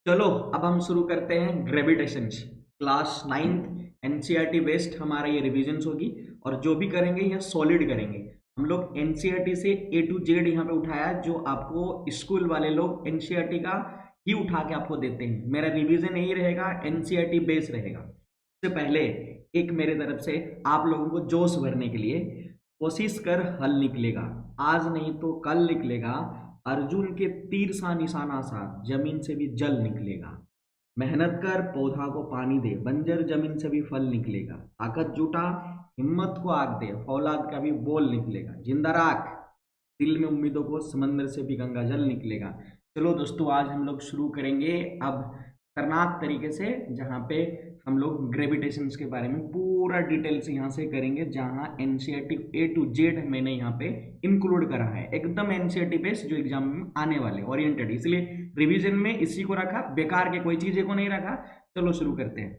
चलो अब हम शुरू करते हैं gravitation. Class 9th NCERT based हमारा ये रिविजन्स होगी और जो भी करेंगे ये सॉलिड करेंगे। हम लोग एनसीईआरटी से ए टू जेड यहाँ पे उठाया जो आपको स्कूल वाले लोग एनसीईआरटी का ही उठा के आपको देते हैं। मेरा रिवीजन यही रहेगा, एनसीईआरटी बेस रहेगा। इससे पहले एक मेरे तरफ से आप लोगों को जोश भरने के लिए कोशिश कर हल निकलेगा, आज नहीं तो कल निकलेगा। अर्जुन के तीर सा निशाना सा जमीन से भी जल निकलेगा। मेहनत कर पौधा को पानी दे, बंजर जमीन से भी फल निकलेगा। ताकत जुटा हिम्मत को आग दे, फौलाद का भी बोल निकलेगा। जिंदा राख दिल में उम्मीदों को, समंदर से भी गंगा जल निकलेगा। चलो दोस्तों, आज हम लोग शुरू करेंगे अब खतरनाक तरीके से, जहाँ पे हम लोग ग्रेविटेशंस के बारे में पूरा डिटेल से यहाँ से करेंगे, जहाँ एनसीईआरटी ए टू जेड मैंने यहाँ पे इंक्लूड करा है, एकदम एनसीईआरटी बेस्ड जो एग्जाम में आने वाले ओरिएंटेड। इसलिए रिवीजन में इसी को रखा, बेकार के कोई चीज़ें को नहीं रखा। चलो शुरू करते हैं।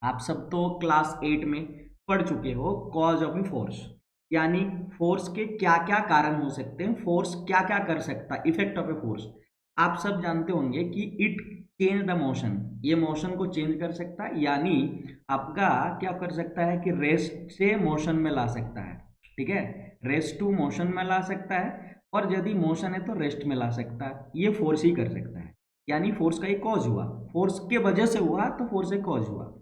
आप सब तो क्लास 8 में पढ़ चुके हो कॉज ऑफ ए फोर्स, यानी फोर्स के क्या क्या कारण हो सकते हैं, फोर्स क्या क्या कर सकता है, इफेक्ट ऑफ ए फोर्स। आप सब जानते होंगे कि इट चेंज द मोशन, ये मोशन को चेंज कर सकता है, यानी आपका क्या कर सकता है कि रेस्ट से मोशन में ला सकता है। ठीक है, रेस्ट टू मोशन में ला सकता है, और यदि मोशन है तो रेस्ट में ला सकता है। ये फोर्स ही कर सकता है, यानी फोर्स का एक कॉज हुआ, फोर्स के वजह से हुआ तो फोर्स एक कॉज हुआ।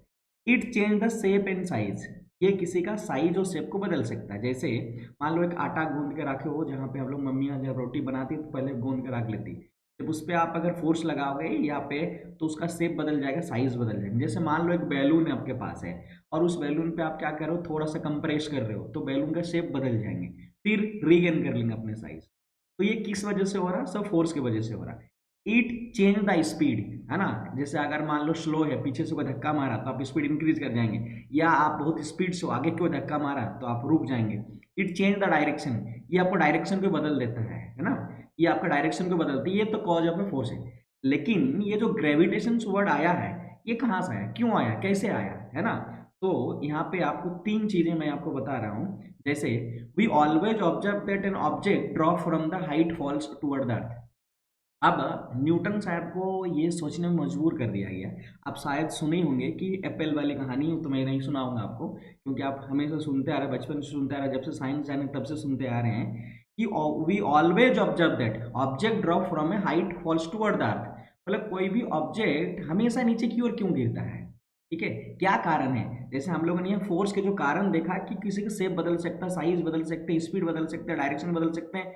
It change the shape and size, ये किसी का साइज और शेप को बदल सकता है। जैसे मान लो एक आटा गूंद के रखे हो, जहाँ पे हम लोग मम्मियाँ जब रोटी बनाती तो पहले गूंद के रख लेती, जब उस पर आप अगर फोर्स लगाओगे यहाँ पे तो उसका शेप बदल जाएगा, साइज बदल जाएगा। जैसे मान लो एक बैलून आपके पास है और उस बैलून पे आप क्या कर रहे हो, थोड़ा सा कंप्रेस कर रहे हो तो बैलून का शेप बदल जाएंगे, फिर रीगेन कर लेंगे अपने साइज। तो ये किस वजह से हो रहा है, सब फोर्स की वजह से हो रहा है। इट चेंज द स्पीड, है ना। जैसे अगर मान लो स्लो है, पीछे से कोई धक्का मारा तो आप स्पीड इंक्रीज कर जाएंगे, या आप बहुत स्पीड से हो, आगे कोई धक्का मारा तो आप रुक जाएंगे। इट चेंज द डायरेक्शन, ये आपको डायरेक्शन को बदल देता है ना, ये आपका डायरेक्शन को बदलती है। ये तो कॉज ऑफ ए फोर्स है। लेकिन ये जो ग्रेविटेशन वर्ड आया है, ये कहाँ से आया, क्यों आया, कैसे आया, है ना। तो यहाँ पे आपको तीन चीजें मैं आपको बता रहा हूँ। जैसे we always observe that an object drop from the height falls toward the earth. अब न्यूटन साहब को ये सोचने में मजबूर कर दिया गया। आप शायद सुने ही होंगे कि एप्पल वाली कहानी, तो मैं नहीं सुनाऊंगा आपको, क्योंकि आप हमेशा सुनते आ रहे, बचपन से सुनते आ रहे, जब से साइंस जाने तब से सुनते आ रहे हैं कि we always observe that object drop from a height falls toward the earth. मतलब कोई भी ऑब्जेक्ट हमेशा नीचे की ओर क्यों गिरता है, ठीक है, क्या कारण है। जैसे हम लोगों ने ये फोर्स के जो कारण देखा कि किसी का शेप बदल सकता है, साइज बदल सकते हैं, स्पीड बदल सकते हैं, डायरेक्शन बदल सकते हैं,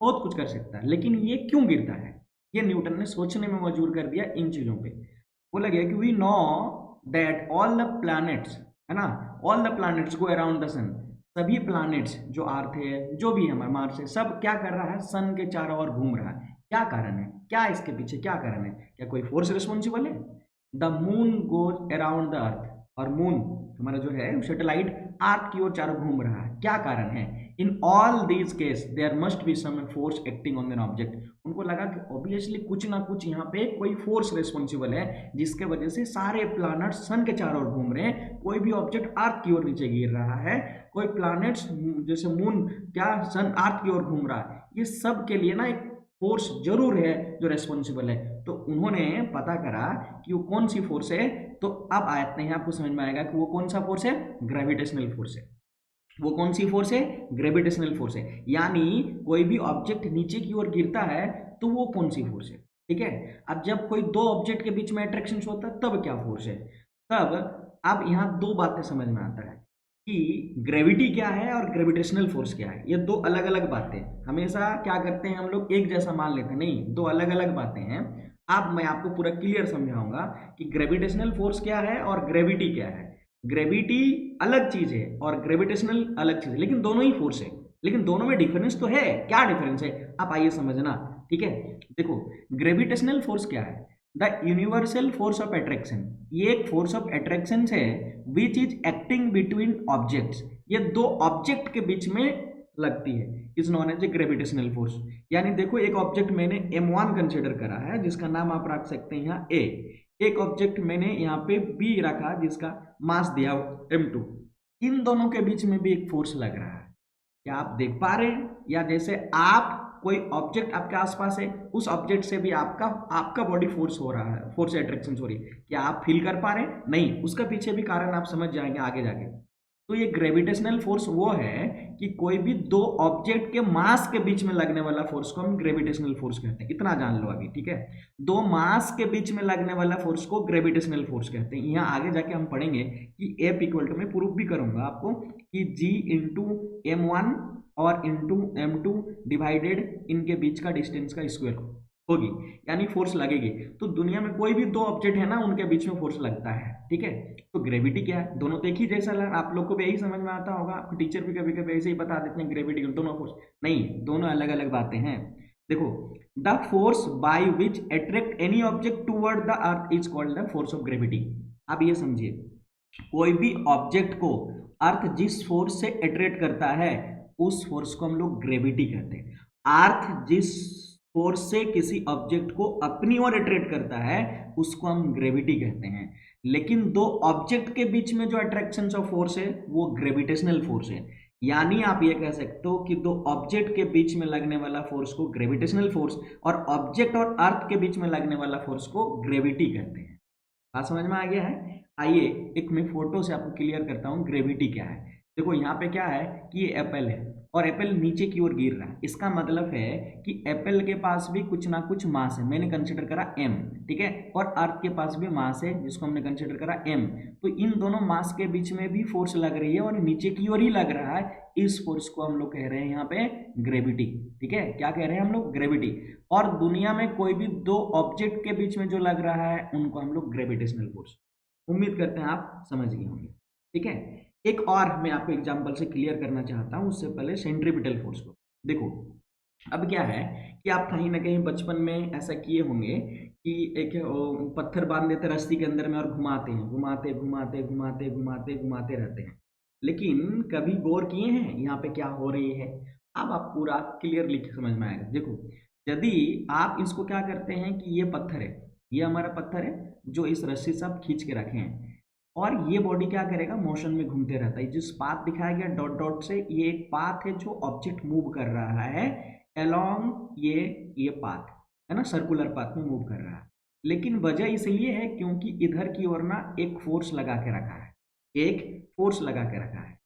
बहुत कुछ कर सकता है, लेकिन ये क्यों गिरता है, ये न्यूटन ने सोचने में मजबूर कर दिया इन चीजों पे। बोला गया कि we know that all the planets, है ना, all the planets go around the sun. सभी प्लैनेट्स जो अर्थ है, जो भी हमारा मार्स है, सब क्या कर रहा है, सन के चारों ओर घूम रहा है। क्या कारण है, क्या इसके पीछे क्या कारण है, क्या कोई फोर्स रिस्पॉन्सिबल है। The moon goes around the अर्थ, और मून हमारा जो है सैटेलाइट अर्थ की ओर चारों घूम रहा है, क्या कारण है। In all these case there must be some force acting on an object. उनको लगा कि ऑब्वियसली कुछ ना कुछ यहाँ पे कोई फोर्स रिस्पॉन्सिबल है, जिसके वजह से सारे प्लैनेट सन के चारों ओर घूम रहे हैं, कोई भी ऑब्जेक्ट अर्थ की ओर नीचे गिर रहा है, कोई प्लैनेट्स जैसे मून क्या सन अर्थ की ओर घूम रहा है। ये सब के लिए ना एक फोर्स जरूर है जो रेस्पॉन्सिबल है। तो उन्होंने पता करा कि वो कौन सी फोर्स है। तो अब आते हैं, आपको समझ में आएगा कि वो कौन सा फोर्स है, ग्रेविटेशनल फोर्स है। वो कौन सी फोर्स है, ग्रेविटेशनल फोर्स है। यानी कोई भी ऑब्जेक्ट नीचे की ओर गिरता है तो वो कौन सी फोर्स है, ठीक है। अब जब कोई दो ऑब्जेक्ट के बीच में अट्रैक्शन होता है तब क्या फोर्स है, तब अब यहाँ दो बातें समझ में आता है कि ग्रेविटी क्या है और ग्रेविटेशनल फोर्स क्या है। ये दो अलग अलग बातें, हमेशा क्या करते हैं हम लोग एक जैसा मान लेते हैं, नहीं, दो अलग अलग बातें हैं। अब मैं आपको पूरा क्लियर समझाऊंगा कि ग्रेविटेशनल फोर्स क्या है और ग्रेविटी क्या है। ग्रेविटी अलग चीज है और ग्रेविटेशनल अलग चीज है, लेकिन दोनों ही फोर्स है, लेकिन दोनों में डिफरेंस तो है। क्या डिफरेंस है, आप आइए समझना, ठीक है। देखो, ग्रेविटेशनल फोर्स क्या है, the universal force of attraction, ये एक फोर्स ऑफ अट्रैक्शन है which is acting between objects, ये दो ऑब्जेक्ट के बीच में लगती है, is known as a gravitational force. यानी देखो, एक ऑब्जेक्ट मैंने m1 कंसिडर करा है, जिसका नाम आप रख सकते हैं यहाँ a। एक ऑब्जेक्ट मैंने यहाँ पे b रखा, जिसका मास दिया m2। इन दोनों के बीच में भी एक फोर्स लग रहा है, क्या आप देख पा रहे हैं। या जैसे आप कोई ऑब्जेक्ट आपके आसपास है, उस ऑब्जेक्ट से भी आपका बॉडी फोर्स हो रहा है, फोर्स अट्रैक्शन हो रही है, क्या आप फील कर पा रहे हैं? नहीं, उसका पीछे भी कारण आप समझ जाएंगे आगे जाके। तो ये ग्रेविटेशनल फोर्स वो है कि कोई भी दो ऑब्जेक्ट के मास के बीच में लगने वाला फोर्स को हम ग्रेविटेशनल फोर्स कहते हैं। इतना जान लो अभी, ठीक है? दो मास के बीच में लगने वाला फोर्स को ग्रेविटेशनल फोर्स कहते हैं। यहाँ आगे जाके हम पढ़ेंगे कि F इक्वल टू, मैं प्रूफ भी करूंगा आपको कि G इंटू M1 और इंटू M2 डिवाइडेड इनके बीच का डिस्टेंस का स्क्वायर होगी, यानी फोर्स लगेगी। तो दुनिया में कोई भी दो ऑब्जेक्ट है ना, उनके बीच में फोर्स लगता है, ठीक है? तो ग्रेविटी क्या है? दोनों तो एक ही जैसा लगा, आप लोग को भी यही समझ में आता होगा। आपको टीचर भी कभी कभी ऐसे ही बता देते हैं ग्रेविटी दोनों फोर्स, नहीं, दोनों अलग अलग बातें हैं। देखो, the force by which attract any object toward the earth is called the force of gravity. आप ये समझिए, कोई भी ऑब्जेक्ट को अर्थ जिस फोर्स से अट्रैक्ट करता है उस फोर्स को हम लोग ग्रेविटी कहते हैं। अर्थ जिस फोर्स से किसी ऑब्जेक्ट को अपनी ओर अट्रैक्ट करता है उसको हम ग्रेविटी कहते हैं। लेकिन दो ऑब्जेक्ट के बीच में जो अट्रैक्शन ऑफ फोर्स है वो ग्रेविटेशनल फोर्स है। यानी आप ये कह सकते हो कि दो ऑब्जेक्ट के बीच में लगने वाला फोर्स को ग्रेविटेशनल फोर्स और ऑब्जेक्ट और अर्थ के बीच में लगने वाला फोर्स को ग्रेविटी कहते हैं। बात समझ में आ गया है? आइए एक मैं फोटो से आपको क्लियर करता हूँ ग्रेविटी क्या है। देखो यहाँ पे क्या है कि ये एप्पल है और एप्पल नीचे की ओर गिर रहा है। इसका मतलब है कि एप्पल के पास भी कुछ ना कुछ मास है, मैंने कंसिडर करा m, ठीक है? और अर्थ के पास भी मास है जिसको हमने कंसिडर करा m। तो इन दोनों मास के बीच में भी फोर्स लग रही है और नीचे की ओर ही लग रहा है। इस फोर्स को हम लोग कह रहे हैं यहाँ पे ग्रेविटी, ठीक है? क्या कह रहे हैं हम लोग? ग्रेविटी। और दुनिया में कोई भी दो ऑब्जेक्ट के बीच में जो लग रहा है उनको हम लोग ग्रेविटेशनल फोर्स। उम्मीद करते हैं आप समझ गए होंगे, ठीक है? एक और मैं आपको एग्जांपल से क्लियर करना चाहता हूं, उससे पहले सेंट्रीपिटल फोर्स को देखो। अब क्या है कि आप कहीं ना कहीं बचपन में ऐसा किए होंगे कि एक पत्थर बांध देते रस्सी के अंदर में और घुमाते हैं, घुमाते घुमाते घुमाते घुमाते घुमाते रहते हैं। लेकिन कभी गौर किए हैं यहाँ पे क्या हो रही है? अब आप पूरा क्लियरली समझ में आएगा। देखो, यदि आप इसको क्या करते हैं कि ये पत्थर है, ये हमारा पत्थर है जो इस रस्सी से आप खींच के रखे हैं, और ये बॉडी क्या करेगा? मोशन में घूमते रहता है। जिस पाथ दिखाया गया डॉट डॉट से, ये एक पाथ है जो ऑब्जेक्ट मूव कर रहा है अलोंग ये पाथ है ना, सर्कुलर पाथ में मूव कर रहा है। लेकिन वजह इसलिए है क्योंकि इधर की ओर ना एक फोर्स लगा के रखा है, एक फोर्स लगा के रखा है।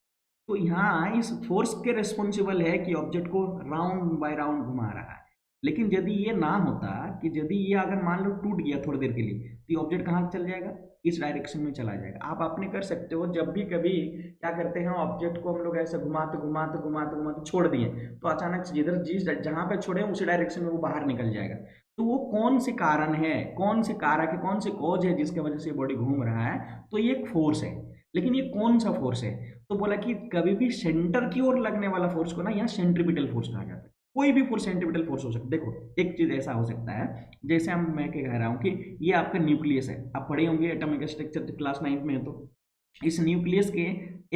तो यहाँ इस फोर्स के रिस्पॉन्सिबल है कि ऑब्जेक्ट को राउंड बाय राउंड घुमा रहा है। लेकिन यदि ये ना होता, कि यदि ये अगर मान लो टूट गया थोड़ी देर के लिए, तो ये ऑब्जेक्ट कहाँ चल जाएगा? इस डायरेक्शन में चला जाएगा। आप अपने कर सकते हो, जब भी कभी क्या करते हैं ऑब्जेक्ट को हम लोग ऐसे घुमाते घुमाते घुमाते घुमाते छोड़ दिए तो अचानक से जिधर जिस जहाँ पे छोड़े उसी डायरेक्शन में वो बाहर निकल जाएगा। तो वो कौन से कारण है, कौन से कारक है, कौन से कॉज है जिसके वजह से बॉडी घूम रहा है? तो ये एक फोर्स है। लेकिन ये कौन सा फोर्स है? तो बोला कि कभी भी सेंटर की ओर लगने वाला फोर्स को ना यहाँ सेंट्रीपिटल फोर्स कहा जाता है। कोई भी फोर्स सेंट्रीपिटल फोर्स हो सकता है। देखो, एक चीज ऐसा हो सकता है, जैसे मैं क्या कह रहा हूँ कि ये आपका न्यूक्लियस है, आप पढ़े होंगे एटॉमिक स्ट्रक्चर क्लास 9 में। तो इस न्यूक्लियस के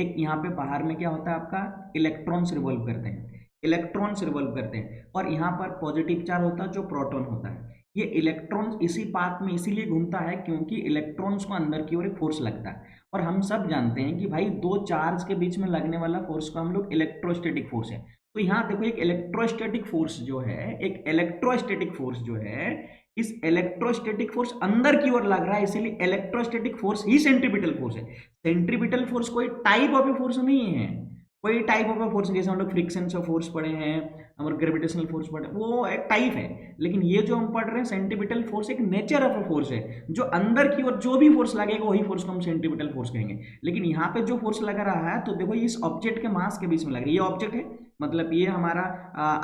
एक यहाँ पे बाहर में क्या होता है आपका? इलेक्ट्रॉन्स रिवॉल्व करते हैं, इलेक्ट्रॉन्स रिवॉल्व करते हैं। और यहाँ पर पॉजिटिव चार्ज होता है जो प्रोटॉन होता है। ये इलेक्ट्रॉन्स इसी पाथ में इसीलिए घूमता है क्योंकि इलेक्ट्रॉन्स को अंदर की ओर एक फोर्स लगता है। और हम सब जानते हैं कि भाई दो चार्ज के बीच में लगने वाला फोर्स को हम लोग इलेक्ट्रोस्टैटिक फोर्स है। तो यहाँ देखो, एक इलेक्ट्रोस्टैटिक फोर्स जो है, एक इलेक्ट्रोस्टैटिक फोर्स जो है, इस इलेक्ट्रोस्टैटिक फोर्स अंदर की ओर लग रहा है, इसीलिए इलेक्ट्रोस्टैटिक फोर्स ही सेंट्रीपिटल फोर्स है। सेंट्रीपिटल फोर्स कोई टाइप ऑफ फोर्स नहीं है, कोई टाइप ऑफ फोर्स। जैसे हम लोग फ्रिक्शन ऑफ फोर्स पढ़े हैं और ग्रेविटेशनल फोर्स पढ़े, वो एक टाइप है। लेकिन ये जो हम पढ़ रहे हैं सेंट्रीपिटल फोर्स एक नेचर ऑफ फोर्स है, जो अंदर की ओर जो भी फोर्स लगेगा वही फोर्स को हम सेंट्रीपिटल फोर्स कहेंगे। लेकिन यहाँ पे जो फोर्स लगा रहा है, तो देखो इस ऑब्जेक्ट के मास के बीच में लग रही है। ये ऑब्जेक्ट है, मतलब ये हमारा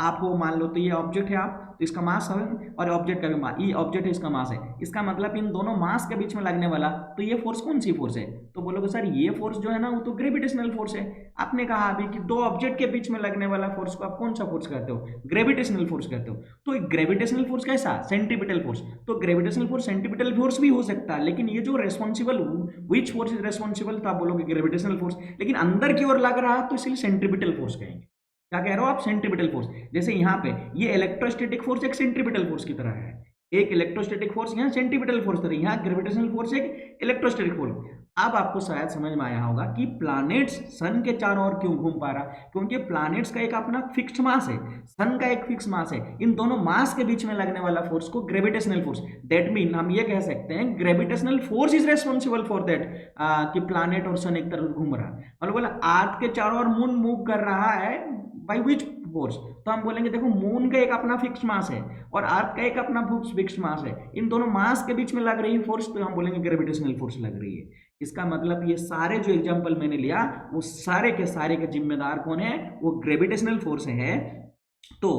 आप हो मान लो, तो ये ऑब्जेक्ट है आप, तो इसका मास है, और ऑब्जेक्ट का भी मास, ये ऑब्जेक्ट है इसका मास है। इसका मतलब इन दोनों मास के बीच में लगने वाला, तो ये फोर्स कौन सी फोर्स है? तो बोलोगे सर ये फोर्स जो है ना वो तो ग्रेविटेशनल फोर्स है। आपने कहा अभी कि दो ऑब्जेक्ट के बीच में लगने वाला फोर्स को आप कौन सा फोर्स कहते हो? ग्रेविटेशनल फोर्स कहते हो। तो ग्रेविटेशनल फोर्स कैसा? Centripetal force. तो ग्रेविटेशनल फोर्स सेंट्रीपिटल फोर्स भी हो सकता है, लेकिन ये जो responsible, which force is responsible, तो आप बोलोगे ग्रेविटेशनल फोर्स। लेकिन अंदर की ओर लग रहा है तो इसलिए सेंट्रीपिटल फोर्स कहेंगे। क्या कह रहे हो आप? Centripetal force. जैसे यहाँ पे ये इलेक्ट्रोस्टैटिक फोर्स एक सेंट्रीपिटल फोर्स की तरह है, एक इलेक्ट्रोस्टैटिक फोर्स यहाँ सेंट्रीपिटल फोर्स तरह, यहाँ ग्रेविटेशनल फोर्स एक इलेक्ट्रोस्टैटिक फोर्स। अब आपको शायद समझ में आया होगा कि प्लैनेट्स सन के चारों ओर क्यों घूम पा रहा, क्योंकि प्लैनेट्स का एक अपना फिक्स्ड मास है, सन का एक फिक्स मास है, इन दोनों मास के बीच में लगने वाला फोर्स को ग्रेविटेशनल फोर्स, दैट मीन हम ये कह सकते हैं gravitational force is responsible for that, कि प्लैनेट और सन एक तरफ घूम रहा है। मतलब बोला अर्थ के चारों ओर मून मूव कर रहा है बाई विच फोर्स, तो हम बोलेंगे देखो मून का एक अपना फिक्स मास है और अर्थ का एक अपना फिक्स मास है, इन दोनों मास के बीच में लग रही फोर्स तो हम बोलेंगे ग्रेविटेशनल फोर्स लग रही है। इसका मतलब ये सारे जो एग्जांपल मैंने लिया वो सारे के जिम्मेदार कौन है, वो ग्रेविटेशनल फोर्स है। तो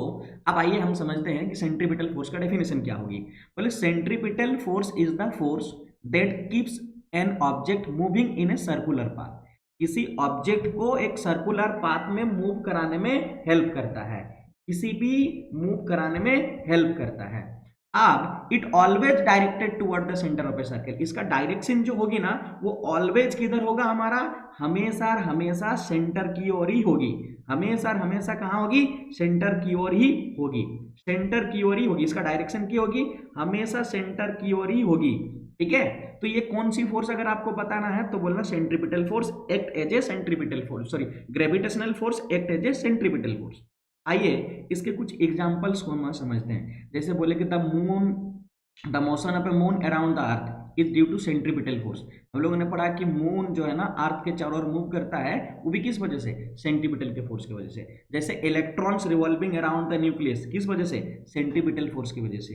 अब आइए हम समझते हैं कि सेंट्रीपिटल फोर्स का डेफिनेशन क्या होगी। बोले centripetal force is the force that keeps an object moving in a circular path, किसी ऑब्जेक्ट को एक सर्कुलर पाथ में मूव कराने में हेल्प करता है, किसी भी मूव कराने में हेल्प करता है। अब it always directed toward the centre of a circle, इसका डायरेक्शन जो होगी ना वो ऑलवेज किधर होगा, हमारा हमेशा हमेशा सेंटर की ओर ही होगी, हमेशा हमेशा कहाँ होगी, सेंटर की ओर ही होगी, सेंटर की ओर ही होगी, इसका डायरेक्शन की होगी, हमेशा सेंटर की ओर ही होगी। ठीक है, तो ये कौन सी फोर्स अगर आपको बताना है तो बोलना centripetal force act as a centripetal force, sorry gravitational force act as a centripetal force. आइए इसके कुछ एग्जांपल्स को हम समझते हैं। जैसे बोले कि the motion of a moon around the earth is due to centripetal force. हम लोगों ने पढ़ा कि मून जो है ना अर्थ के चारों ओर मूव करता है, वो भी किस वजह से, सेंट्रीपिटल के फोर्स की वजह से। जैसे electrons revolving around the nucleus, किस वजह से, सेंट्रीपिटल फोर्स की वजह से।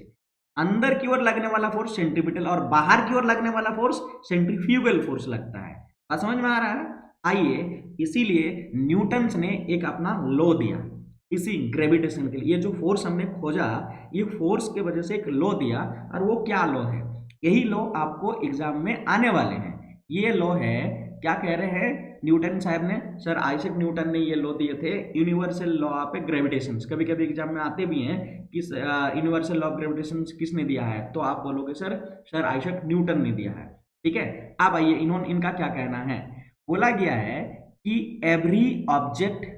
अंदर की ओर लगने वाला फोर्स सेंट्रीपिटल और बाहर की ओर लगने वाला फोर्स सेंट्रीफ्यूगल फोर्स लगता है। बात समझ में आ रहा है। आइए इसीलिए न्यूटन्स ने एक अपना लॉ दिया इसी ग्रेविटेशन के लिए, ये जो फोर्स हमने खोजा ये फोर्स के वजह से एक लॉ दिया, और वो क्या लॉ है, यही लॉ आपको एग्जाम में आने वाले हैं। ये लॉ है, क्या कह रहे हैं न्यूटन साहब ने, सर आइजैक न्यूटन ने ये लॉ दिए थे, यूनिवर्सल लॉ ऑफ ग्रेविटेशन। कभी कभी एग्जाम में आते भी हैं कि यूनिवर्सल लॉ ऑफ ग्रेविटेशन किसने दिया है, तो आप बोलोगे सर आइजैक न्यूटन ने दिया है। ठीक है, अब आइए इनका क्या कहना है। बोला गया है कि every object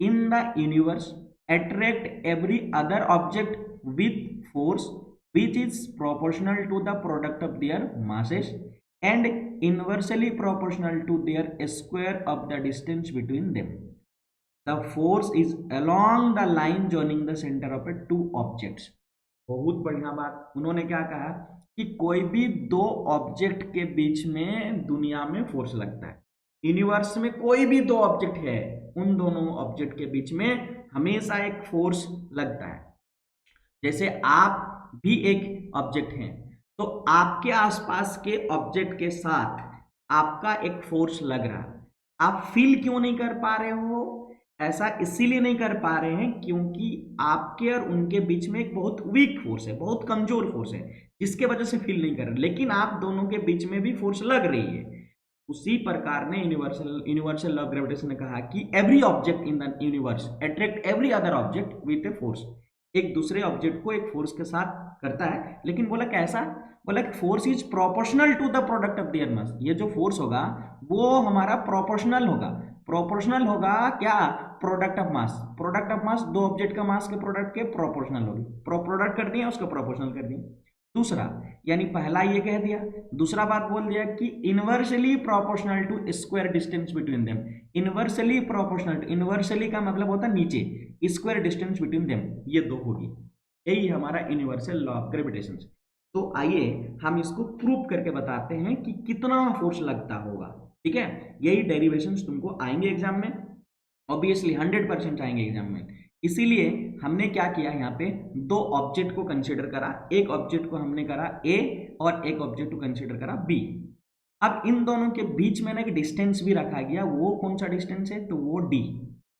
in the universe attract every other object with force which is proportional to the product of their masses and inversely proportional to their square of the distance between them. The force is along the line joining the center of a two objects. बहुत बढ़िया बात, उन्होंने क्या कहा कि कोई भी दो ऑब्जेक्ट के बीच में दुनिया में फोर्स लगता है, यूनिवर्स में कोई भी दो ऑब्जेक्ट है उन दोनों ऑब्जेक्ट के बीच में हमेशा एक फोर्स लगता है। जैसे आप भी एक ऑब्जेक्ट हैं तो आपके आसपास के ऑब्जेक्ट के साथ आपका एक फोर्स लग रहा है, आप फील क्यों नहीं कर पा रहे हो, ऐसा इसीलिए नहीं कर पा रहे हैं क्योंकि आपके और उनके बीच में एक बहुत वीक फोर्स है, बहुत कमजोर फोर्स है, जिसके वजह से फील नहीं कर रहे, लेकिन आप दोनों के बीच में भी फोर्स लग रही है। उसी प्रकार ने यूनिवर्सल लॉ ऑफ ग्रेविटेशन ने कहा कि every object in the universe attract every other object with a force, एक दूसरे ऑब्जेक्ट को एक फोर्स के साथ करता है, लेकिन बोला कैसा, बोला force is proportional to the product of their mass. ये जो फोर्स होगा वो हमारा प्रोपोर्शनल होगा, प्रोपोर्शनल होगा क्या, product of mass, product of मास दो ऑब्जेक्ट का मास के प्रोडक्ट के प्रोपोर्शनल होगी, प्रोडक्ट कर दिया उसको प्रोपोर्शनल कर दिया। दूसरा यानी पहला ये कह दिया, दूसरा बात बोल दिया कि inversely proportional to square distance between them, inversely proportional, inversely का मतलब होता है नीचे, स्क्वायर डिस्टेंस बिटवीन देम, ये दो होगी, यही हमारा यूनिवर्सल लॉ ऑफ ग्रेविटेशन। तो आइए हम इसको प्रूव करके बताते हैं कि कितना फोर्स लगता होगा। ठीक है, यही डेरिवेशंस तुमको आएंगे एग्जाम में, ऑब्वियसली 100% आएंगे एग्जाम में। इसीलिए हमने क्या किया, यहाँ पे दो ऑब्जेक्ट को कंसीडर करा, एक ऑब्जेक्ट को हमने करा ए और एक ऑब्जेक्ट को कंसीडर करा बी। अब इन दोनों के बीच में ना एक डिस्टेंस भी रखा गया, वो कौन सा डिस्टेंस है, तो वो डी,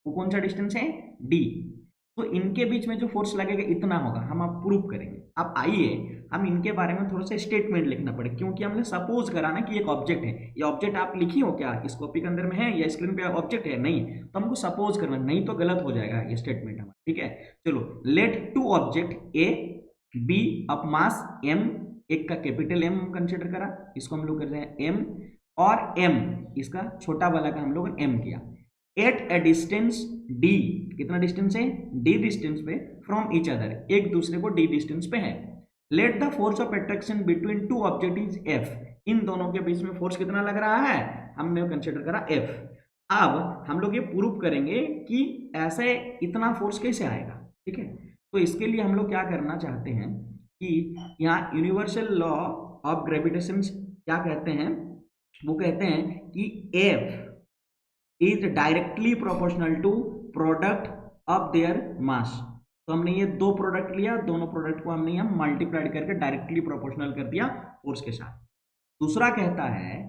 वो कौन सा डिस्टेंस है, डी। तो इनके बीच में जो फोर्स लगेगा इतना होगा, हम आप प्रूव करेंगे। अब आइए हम इनके बारे में थोड़ा सा स्टेटमेंट लिखना पड़े, क्योंकि हमने सपोज करा ना कि एक ऑब्जेक्ट है, ये ऑब्जेक्ट आप लिखी हो क्या, इस कॉपी के अंदर में है या स्क्रीन पे ऑब्जेक्ट है, नहीं, तो हमको सपोज करना, नहीं तो गलत हो जाएगा ये स्टेटमेंट हमारा। ठीक है, चलो let two object A B of mass M, एक का कैपिटल एम कंसिडर करा, इसको हम लोग कर रहे हैं एम, और एम इसका छोटा वाला का हम लोग एम किया, एट ए डिस्टेंस डी, कितना डिस्टेंस है, डी डिस्टेंस पे फ्रॉम ईच अदर, एक दूसरे को डी डिस्टेंस पे है। Let the force of attraction between two object is F, इन दोनों के बीच में फोर्स कितना लग रहा है, हमने कंसिडर करा एफ। अब हम लोग ये प्रूव करेंगे कि ऐसे इतना फोर्स कैसे आएगा, ठीक है। तो इसके लिए हम लोग क्या करना चाहते हैं कि यहाँ यूनिवर्सल लॉ ऑफ ग्रेविटेशन क्या कहते हैं, वो कहते हैं कि F is directly proportional to product of their mass. तो हमने ये दो प्रोडक्ट लिया, दोनों प्रोडक्ट को हमने यहाँ मल्टीप्लाइड करके डायरेक्टली प्रोपोर्शनल कर दिया फोर्स के साथ। दूसरा कहता है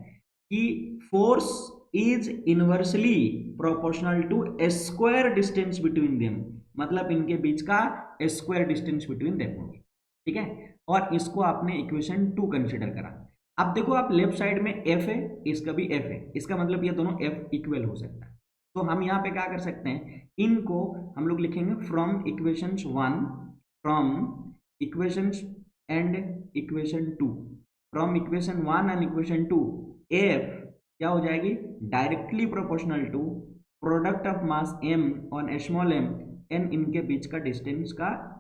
कि force is inversely proportional to square distance between them, मतलब इनके बीच का स्क्वायर डिस्टेंस बिटवीन देम होगी, ठीक है। और इसको आपने इक्वेशन 2 कंसिडर करा। अब देखो आप लेफ्ट साइड में एफ है, इसका भी एफ है, इसका मतलब ये दोनों एफ इक्वल हो सकता है। तो हम यहाँ पे क्या कर सकते हैं, इनको हम लोग लिखेंगे from equations 1, from equations and equation 2, from equation 1 and equation 2 F क्या हो जाएगी, directly proportional to product of mass M on small M N, इनके बीच का डिस्टेंस का।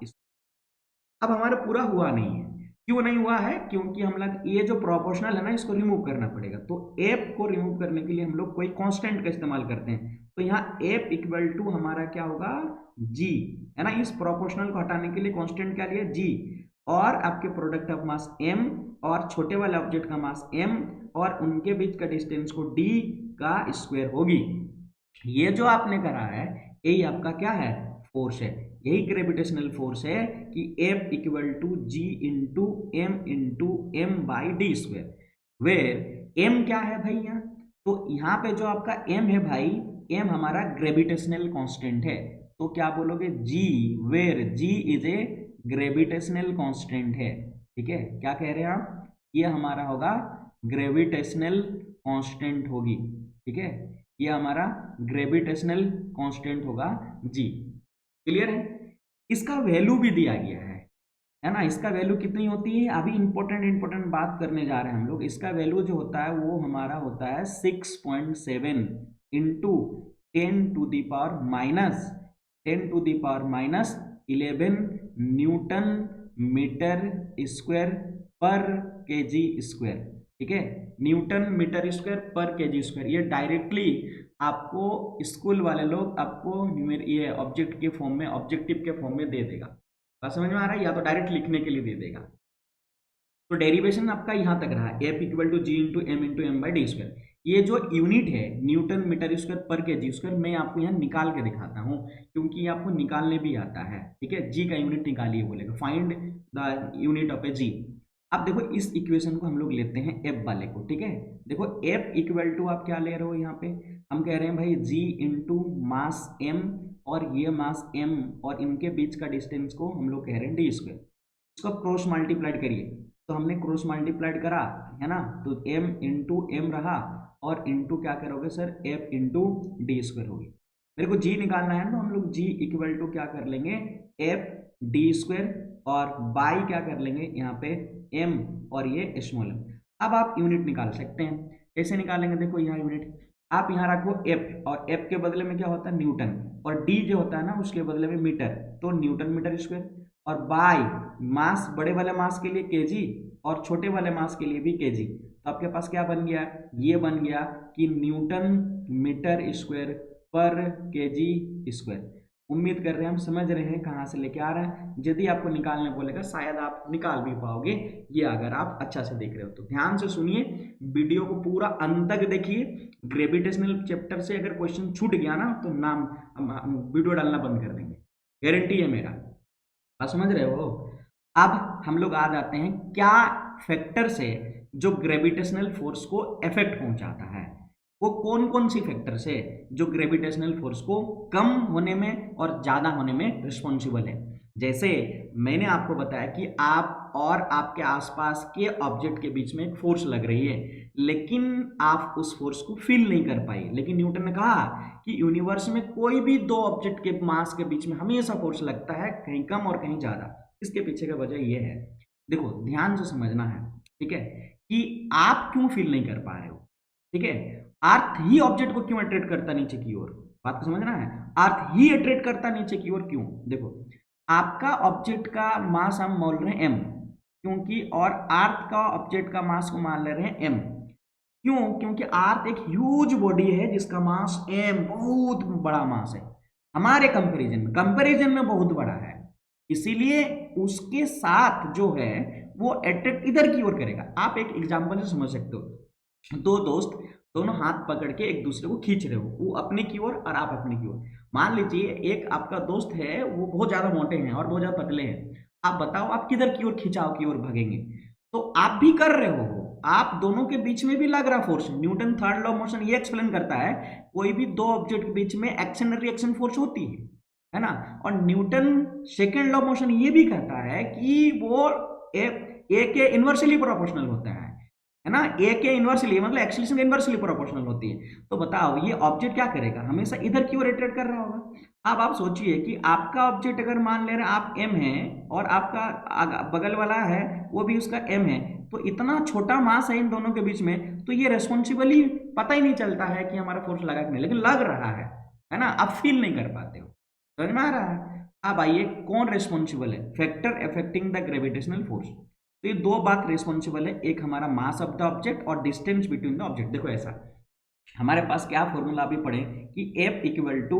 अब हमारा पूरा हुआ नहीं है, क्यों नहीं हुआ है, क्योंकि हम लोग ये जो प्रोपोर्शनल है ना इसको रिमूव करना पड़ेगा। तो एफ को रिमूव करने के लिए हम लोग कोई कांस्टेंट का इस्तेमाल करते हैं। तो यहाँ एफ इक्वल टू हमारा क्या होगा, जी, है ना। इस प्रोपोर्शनल को हटाने के लिए कांस्टेंट क्या लिया, जी, और आपके प्रोडक्ट ऑफ मास एम और छोटे वाले ऑब्जेक्ट का मास एम और उनके बीच का डिस्टेंस को डी का स्क्वायर होगी। ये जो आपने करा है यही आपका क्या है, फोर्स है। यही ग्रेविटेशनल फोर्स है कि F equal to G into M by D square, where M क्या है भाई यहाँ, तो यहाँ पे जो आपका M है भाई, M हमारा ग्रेविटेशनल कांस्टेंट है। तो क्या बोलोगे, G, where G is a gravitational constant है, ठीक है। क्या कह रहे हैं आप, ये हमारा होगा ग्रेविटेशनल कांस्टेंट होगी, ठीक है। ये हमारा ग्रेविटेशनल कांस्टेंट होगा G, क्लियर है। इसका वैल्यू भी दिया गया है ना। इसका वैल्यू कितनी होती है, अभी इंपॉर्टेंट बात करने जा रहे हैं हम लोग। इसका वैल्यू जो होता है वो हमारा होता है 6.7 इंटू 10⁻11 न्यूटन मीटर स्क्वायर पर केजी स्क्वायर, ठीक है। न्यूटन मीटर स्क्वायर पर केजी स्क्वायर, ये डायरेक्टली आपको स्कूल वाले लोग आपको ये ऑब्जेक्ट के फॉर्म में, ऑब्जेक्टिव के फॉर्म में दे देगा। बात समझ में आ रहा है, या तो डायरेक्ट लिखने के लिए दे देगा। तो डेरिवेशन आपका यहाँ तक रहा, F equal to G into M by D square. ये जो यूनिट है न्यूटन मीटर स्क्वायर पर केजी स्क्वायर, मैं आपको यहाँ निकाल के दिखाता हूँ क्योंकि ये आपको निकालने भी आता है, ठीक है। जी का यूनिट निकालिए बोलेगा, find the unit of a जी। अब देखो इस इक्वेशन को हम लोग लेते हैं एफ वाले को, ठीक है। देखो एफ इक्वल टू आप क्या ले रहे हो, यहाँ पे हम कह रहे हैं भाई जी इंटू मास एम, और ये मास एम और इनके बीच का डिस्टेंस को हम लोग कह रहे हैं डी स्क्वायर। इसको क्रॉस मल्टीप्लाइड करिए, तो हमने क्रॉस मल्टीप्लाइड करा है ना, तो m इंटू एम रहा और इंटू क्या करोगे sir, f into D square होगी। मेरे को g निकालना है तो हम लोग g इक्वल टू क्या कर लेंगे, f डी स्क्वायर, और बाई क्या कर लेंगे यहाँ पे m और ये स्मॉल m। अब आप यूनिट निकाल सकते हैं, कैसे निकालेंगे, देखो यहाँ यूनिट आप यहाँ रखो f, और f के बदले में क्या होता है न्यूटन, और d जो होता है ना उसके बदले में मीटर, तो न्यूटन मीटर स्क्वायर, और बाय मास, बड़े वाले मास के लिए केजी और छोटे वाले मास के लिए भी केजी। तो आपके पास क्या बन गया, ये बन गया कि न्यूटन मीटर स्क्वायर पर केजी स्क्वायर। उम्मीद कर रहे हैं हम समझ रहे हैं कहाँ से लेके आ रहे हैं। यदि आपको निकालने बोलेगा शायद आप निकाल भी पाओगे, ये अगर आप अच्छा से देख रहे हो तो। ध्यान से सुनिए, वीडियो को पूरा अंत तक देखिए। ग्रेविटेशनल चैप्टर से अगर क्वेश्चन छूट गया ना तो नाम वीडियो डालना बंद कर देंगे, गारंटी है मेरा। आप समझ रहे हो। अब हम लोग आ जाते हैं क्या फैक्टर से जो ग्रेविटेशनल फोर्स को इफेक्ट पहुंचाता है, वो कौन कौन सी फैक्टर से जो ग्रेविटेशनल फोर्स को कम होने में और ज्यादा होने में रिस्पॉन्सिबल है। जैसे मैंने आपको बताया कि आप और आपके आसपास के ऑब्जेक्ट के बीच में एक फोर्स लग रही है, लेकिन आप उस फोर्स को फील नहीं कर पाए। लेकिन न्यूटन ने कहा कि यूनिवर्स में कोई भी दो ऑब्जेक्ट के मास के बीच में हमेशा फोर्स लगता है, कहीं कम और कहीं ज्यादा। इसके पीछे का वजह यह है, देखो ध्यान से समझना है, ठीक है, कि आप क्यों फील नहीं कर पा रहे हो, ठीक है। अर्थ ही ऑब्जेक्ट को क्यों अट्रैक्ट करता नीचे की ओर, बात को समझना है। अर्थ ही अट्रैक्ट करता नीचे की ओर क्यों, देखो आपका ऑब्जेक्ट का मास हम बोल रहे हैं m, क्योंकि और अर्थ का ऑब्जेक्ट का मास को मान ले रहे हैं m। क्यों? क्योंकि अर्थ एक ह्यूज बॉडी है जिसका मास m, बहुत बड़ा मास है हमारे कंपैरिजन में बहुत बड़ा है, इसीलिए उसके साथ जो है वो अट्रैक्ट इधर की ओर करेगा। आप एक एग्जांपल से समझ सकते हो, दो दोस्त दोनों हाथ पकड़ के एक दूसरे को खींच रहे हो, वो अपने की ओर और आप अपने की ओर। मान लीजिए एक आपका दोस्त है, वो बहुत ज्यादा मोटे हैं और बहुत ज्यादा पतले हैं, आप बताओ आप किधर की ओर खिंचाव की ओर भागेंगे? तो आप भी कर रहे हो, आप दोनों के बीच में भी लग रहा force. Newton third law of motion ये एक्सप्लेन करता है कोई भी दो ऑब्जेक्ट के बीच में एक्शन और रिएक्शन फोर्स होती है ना। और Newton second law of motion ये भी कहता है कि वो ए के इन्वर्सली प्रोपोर्शनल होता है ना। ए के इन्वर्सली मतलब एक्सीलरेशन के इन्वर्सली प्रोपोर्शनल होती है। तो बताओ ये ऑब्जेक्ट क्या करेगा, हमेशा इधर की ओर रोटेट कर रहा होगा। अब आप सोचिए कि आपका ऑब्जेक्ट अगर मान ले रहे हैं आप m है और आपका बगल वाला है वो भी उसका m है, तो इतना छोटा मास है इन दोनों के बीच में, तो ये रेस्पॉन्सिबली पता ही नहीं चलता है कि हमारा फोर्स लगा कि नहीं, लेकिन लग रहा है ना। आप फील नहीं कर पाते हो, समझ में आ रहा है? अब आइए कौन रेस्पॉन्सिबल है, factor affecting the gravitational force. तो ये दो बात रेस्पॉन्सिबल है, एक हमारा मास ऑफ द ऑब्जेक्ट और डिस्टेंस बिटवीन द ऑब्जेक्ट। देखो ऐसा हमारे पास क्या फॉर्मूला अभी पढ़े कि F equal to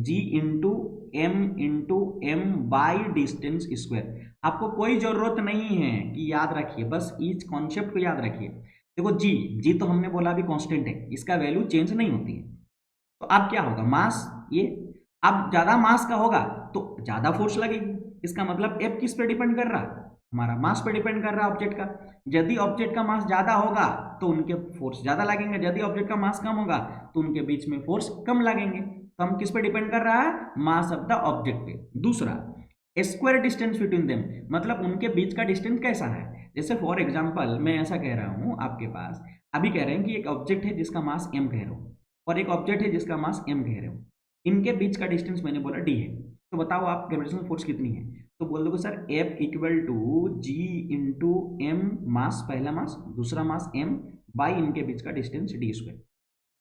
G into M by distance square. आपको कोई जरूरत नहीं है कि याद रखिए, बस इस कॉन्सेप्ट को याद रखिए। देखो जी तो हमने बोला अभी कांस्टेंट है, इसका वैल्यू चेंज नहीं होती है। तो अब क्या होगा, मास ये अब ज्यादा मास का होगा तो ज्यादा फोर्स लगेगी, इसका मतलब F किस पे डिपेंड कर रहा है, हमारा मास पे डिपेंड कर रहा है ऑब्जेक्ट का। यदि ऑब्जेक्ट का मास ज्यादा होगा तो उनके फोर्स ज्यादा लगेंगे, यदि ऑब्जेक्ट का मास कम होगा तो उनके बीच में फोर्स कम लगेंगे। तो हम किस पे डिपेंड कर रहा है, मास ऑफ द ऑब्जेक्ट पे। दूसरा स्क्वायर डिस्टेंस बिटवीन देम, मतलब उनके बीच का डिस्टेंस कैसा है। जैसे फॉर एग्जांपल मैं ऐसा कह रहा हूं आपके पास, अभी कह रहे हैं कि एक ऑब्जेक्ट है जिसका मास m कह रहे हो और एक ऑब्जेक्ट है जिसका मास m कह रहे हो, इनके बीच का डिस्टेंस मैंने बोला d है। तो बताओ आप ग्रेविटेशनल फोर्स कितनी है, तो बोल दोगे sir F equal to G into m, mass पहला मास दूसरा मास m बाई इनके बीच का डिस्टेंस d स्क्वायर।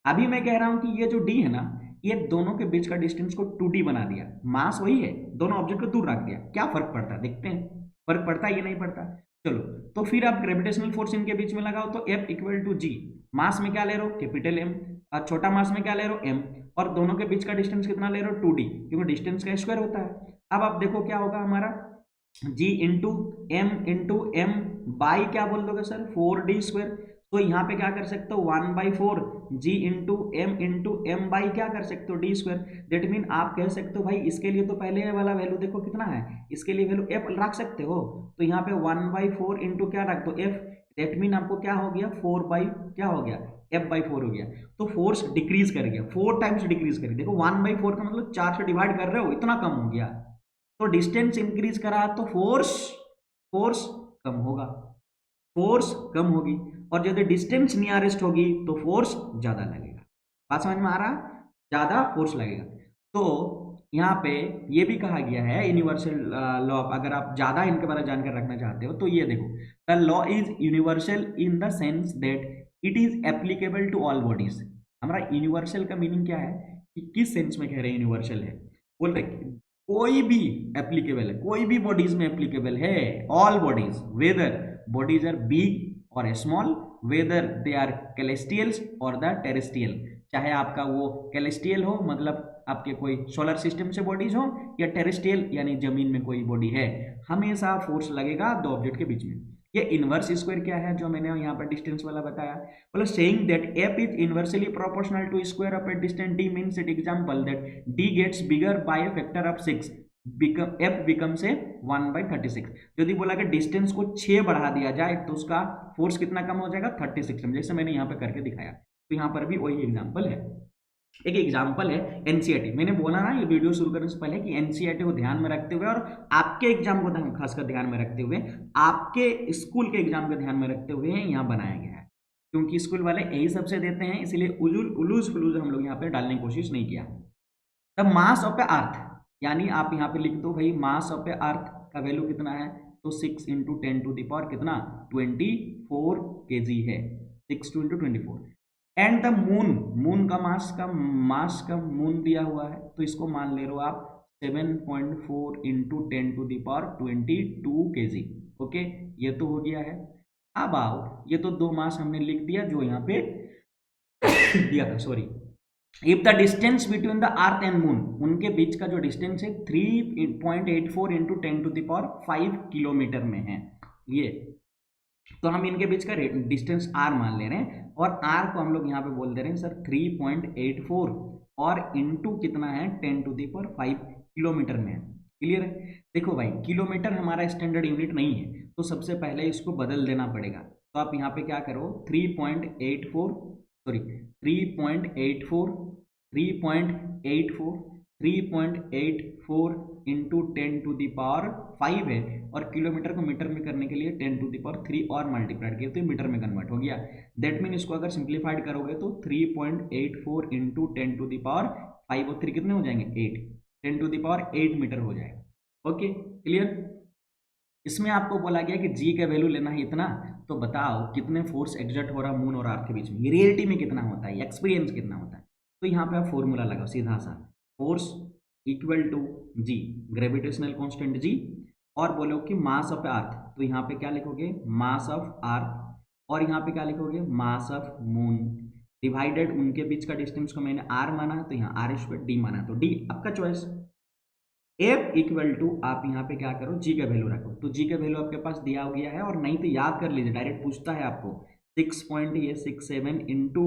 अभी मैं कह रहा हूं कि ये जो d है ना, ये दोनों के बीच का डिस्टेंस को 2d बना दिया, मास वही है, दोनों ऑब्जेक्ट को दूर रख दिया। क्या फर्क पड़ता है, देखते हैं फर्क पड़ता है ये नहीं पड़ता। चलो तो फिर आप ग्रेविटेशनल फोर्स इनके बीच में लगाओ, तो F इक्वल टू जी, मास में क्या ले रहे हो कैपिटल M, और छोटा मास में क्या ले रहे हो m, और दोनों के बीच का डिस्टेंस कितना ले रहे हो 2d, क्योंकि डिस्टेंस का स्क्वायर होता है। अब आप देखो क्या होगा हमारा g इंटू एम बाई क्या बोल दोगे सर 4d स्क्वायर। तो यहाँ पे क्या कर सकते हो 1/4 जी इंटू एम बाई क्या कर सकते हो डी स्क्वायर। दैट मीन आप कह सकते हो भाई इसके लिए तो पहले वाला वैल्यू देखो कितना है, इसके लिए वैल्यू एफ रख सकते हो, तो यहाँ पे 1/4 इंटू क्या रख दो एफ। दैट मीन आपको क्या हो गया 4 क्या हो गया F/4 हो गया। तो फोर्स डिक्रीज कर गया, 4 टाइम्स डिक्रीज कर गया। देखो 1/4 का मतलब 4 से डिवाइड कर रहे हो, इतना कम हो गया। तो डिस्टेंस इंक्रीज करा तो फोर्स फोर्स कम होगा, फोर्स कम होगी, और यदि डिस्टेंस नियरेस्ट होगी तो फोर्स ज्यादा लगेगा। बात समझ में आ रहा, ज्यादा फोर्स लगेगा। तो यहाँ पे ये भी कहा गया है यूनिवर्सल लॉ, अगर आप ज्यादा इनके बारे में जानकर रखना चाहते हो तो ये देखो, the law is universal in the sense that it is applicable to all bodies. हमारा यूनिवर्सल का मीनिंग क्या है कि किस सेंस में कह रहे हैं यूनिवर्सल है, बोल रहे कोई भी एप्लीकेबल है, कोई भी बॉडीज में एप्लीकेबल है, all bodies, whether bodies are big और small, whether they are celestials और द टेरेस्ट्रियल, चाहे आपका वो कैलेस्टियल हो मतलब आपके कोई सोलर सिस्टम से बॉडीज हो, या टेरेस्ट्रियल यानी जमीन में कोई बॉडी है, हमेशा फोर्स लगेगा दो ऑब्जेक्ट के बीच में। ये इनवर्स स्क्वायर क्या है जो मैंने यहाँ पर डिस्टेंस वाला बताया, मतलब saying that f is inversely proportional to square of a distance d means it example that d gets bigger by a factor of 6, f becomes a 1/36। यदि बोला कि डिस्टेंस को 6 बढ़ा दिया जाए तो उसका फोर्स कितना कम हो जाएगा 36, जैसे मैंने यहाँ पे करके दिखाया। तो यहाँ पर भी वही एग्जाम्पल है। एक एग्जाम्पल है एनसीईआरटी, मैंने बोला ना ये वीडियो शुरू करने से पहले कि एनसीईआरटी को ध्यान में रखते हुए और आपके एग्जाम को खासकर ध्यान में रखते हुए, आपके स्कूल के एग्जाम को ध्यान में रखते हुए यहाँ बनाया गया है, क्योंकि स्कूल वाले यही सबसे देते हैं, इसलिए उलूज फुलूज हम लोग यहाँ पे डालने की कोशिश नहीं किया। द मास ऑफ ए अर्थ, यानी आप यहाँ पे लिख दो भाई मास ऑफ ए अर्थ का वैल्यू कितना है, तो 6 × 10⁻⁴ कितना 24 kg है, 6 × 24। एंड द मून, मून का मास का मून दिया हुआ है, तो इसको मान ले रहे हो आप 7.4 × 10⁻22 kg। ओके, ये तो हो गया है। अब आओ, ये तो 2 मास हमने लिख दिया जो यहाँ पे दिया था, sorry. If the distance between the earth and moon, उनके बीच का जो डिस्टेंस है 3.84 इंटू 10⁵ किलोमीटर में है ये, तो हम इनके बीच का डिस्टेंस r मान ले रहे हैं और r को हम लोग यहाँ पे बोल दे रहे हैं सर 3.84 और इंटू कितना है 10⁵ किलोमीटर में है। क्लियर है? देखो भाई, किलोमीटर हमारा स्टैंडर्ड यूनिट नहीं है, तो सबसे पहले इसको बदल देना पड़ेगा। तो आप यहाँ पे क्या करो, 3.84 सॉरी 3.84 3.84 3.84 इंटू 10⁵ है और किलोमीटर को मीटर में करने के लिए 10⁵ और मल्टीप्लाइड किया तो मीटर में कन्वर्ट हो गया। दैट मीन इसको अगर सिंप्लीफाइड करोगे तो 3.84 इंटू 10⁵ और 3 कितने हो जाएंगे 8, 10⁸ मीटर हो जाएगा। Okay clear? इसमें आपको बोला गया कि जी का वैल्यू लेना है इतना, तो बताओ कितने फोर्स एग्जर्ट हो रहा है मून और अर्थ के बीच में, रियलिटी में कितना होता है, एक्सपीरियंस कितना होता है। तो यहाँ पे आप फॉर्मूला लगाओ सीधा सा, force equal to G gravitational constant G, और बोलो कि मास ऑफ अर्थ, तो यहाँ पे क्या लिखोगे मास ऑफ अर्थ, और यहाँ पे क्या लिखोगे मास ऑफ मून, डिवाइडेड उनके बीच का डिस्टेंस को मैंने आर माना तो यहाँ r² डी माना, तो डी आपका चॉइस। एफ इक्वल टू आप यहाँ पे क्या करो जी का वैल्यू रखो, तो जी का वैल्यू आपके पास दिया गया है, और नहीं तो याद कर लीजिए, डायरेक्ट पूछता है आपको 6.67 इंटू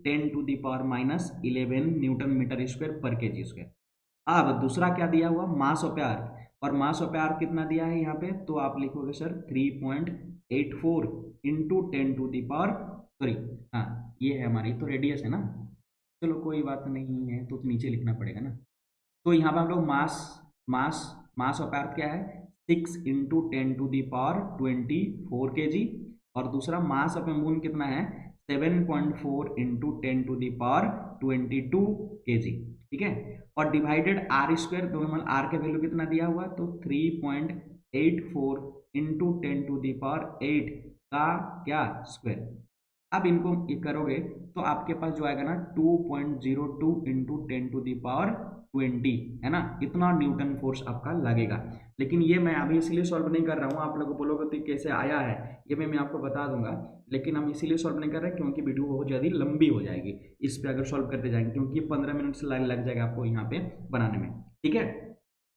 10⁻11 न्यूटन मीटर स्क्वायर पर केजी स्क्वायर। अब दूसरा क्या दिया हुआ मास ऑफ अर्थ, और मास ऑफ अर्थ कितना दिया है यहाँ पे, तो आप लिखोगे सर 3.84 इंटू 10⁻, सॉरी हाँ ये है हमारी तो रेडियस है ना, चलो कोई बात नहीं है तो नीचे लिखना पड़ेगा ना। तो यहाँ पर हम लोग मास ऑफ अर्थ क्या है 6 इंटू 10⁻24 kg, और दूसरा मास ऑफ मून कितना है 7.4 इंटू 10⁻22 kg, ठीक है, और डिवाइडेड r², दोनों में r का वैल्यू कितना दिया हुआ, तो 3.84 इंटू 10⁸ का क्या स्क्वायर। अब इनको ये करोगे तो आपके पास जो आएगा ना 2.02 इंटू 10⁻20 है ना, इतना न्यूटन फोर्स आपका लगेगा। लेकिन ये मैं अभी इसलिए सॉल्व नहीं कर रहा हूँ, आप लोग बोलोगे तो कैसे आया है, ये मैं आपको बता दूंगा, लेकिन हम इसीलिए सॉल्व नहीं कर रहे क्योंकि वीडियो बहुत ज़्यादा लंबी हो जाएगी इस पर अगर सॉल्व करते जाएंगे, क्योंकि 15 मिनट से लग जाएगा आपको यहाँ पे बनाने में, ठीक है।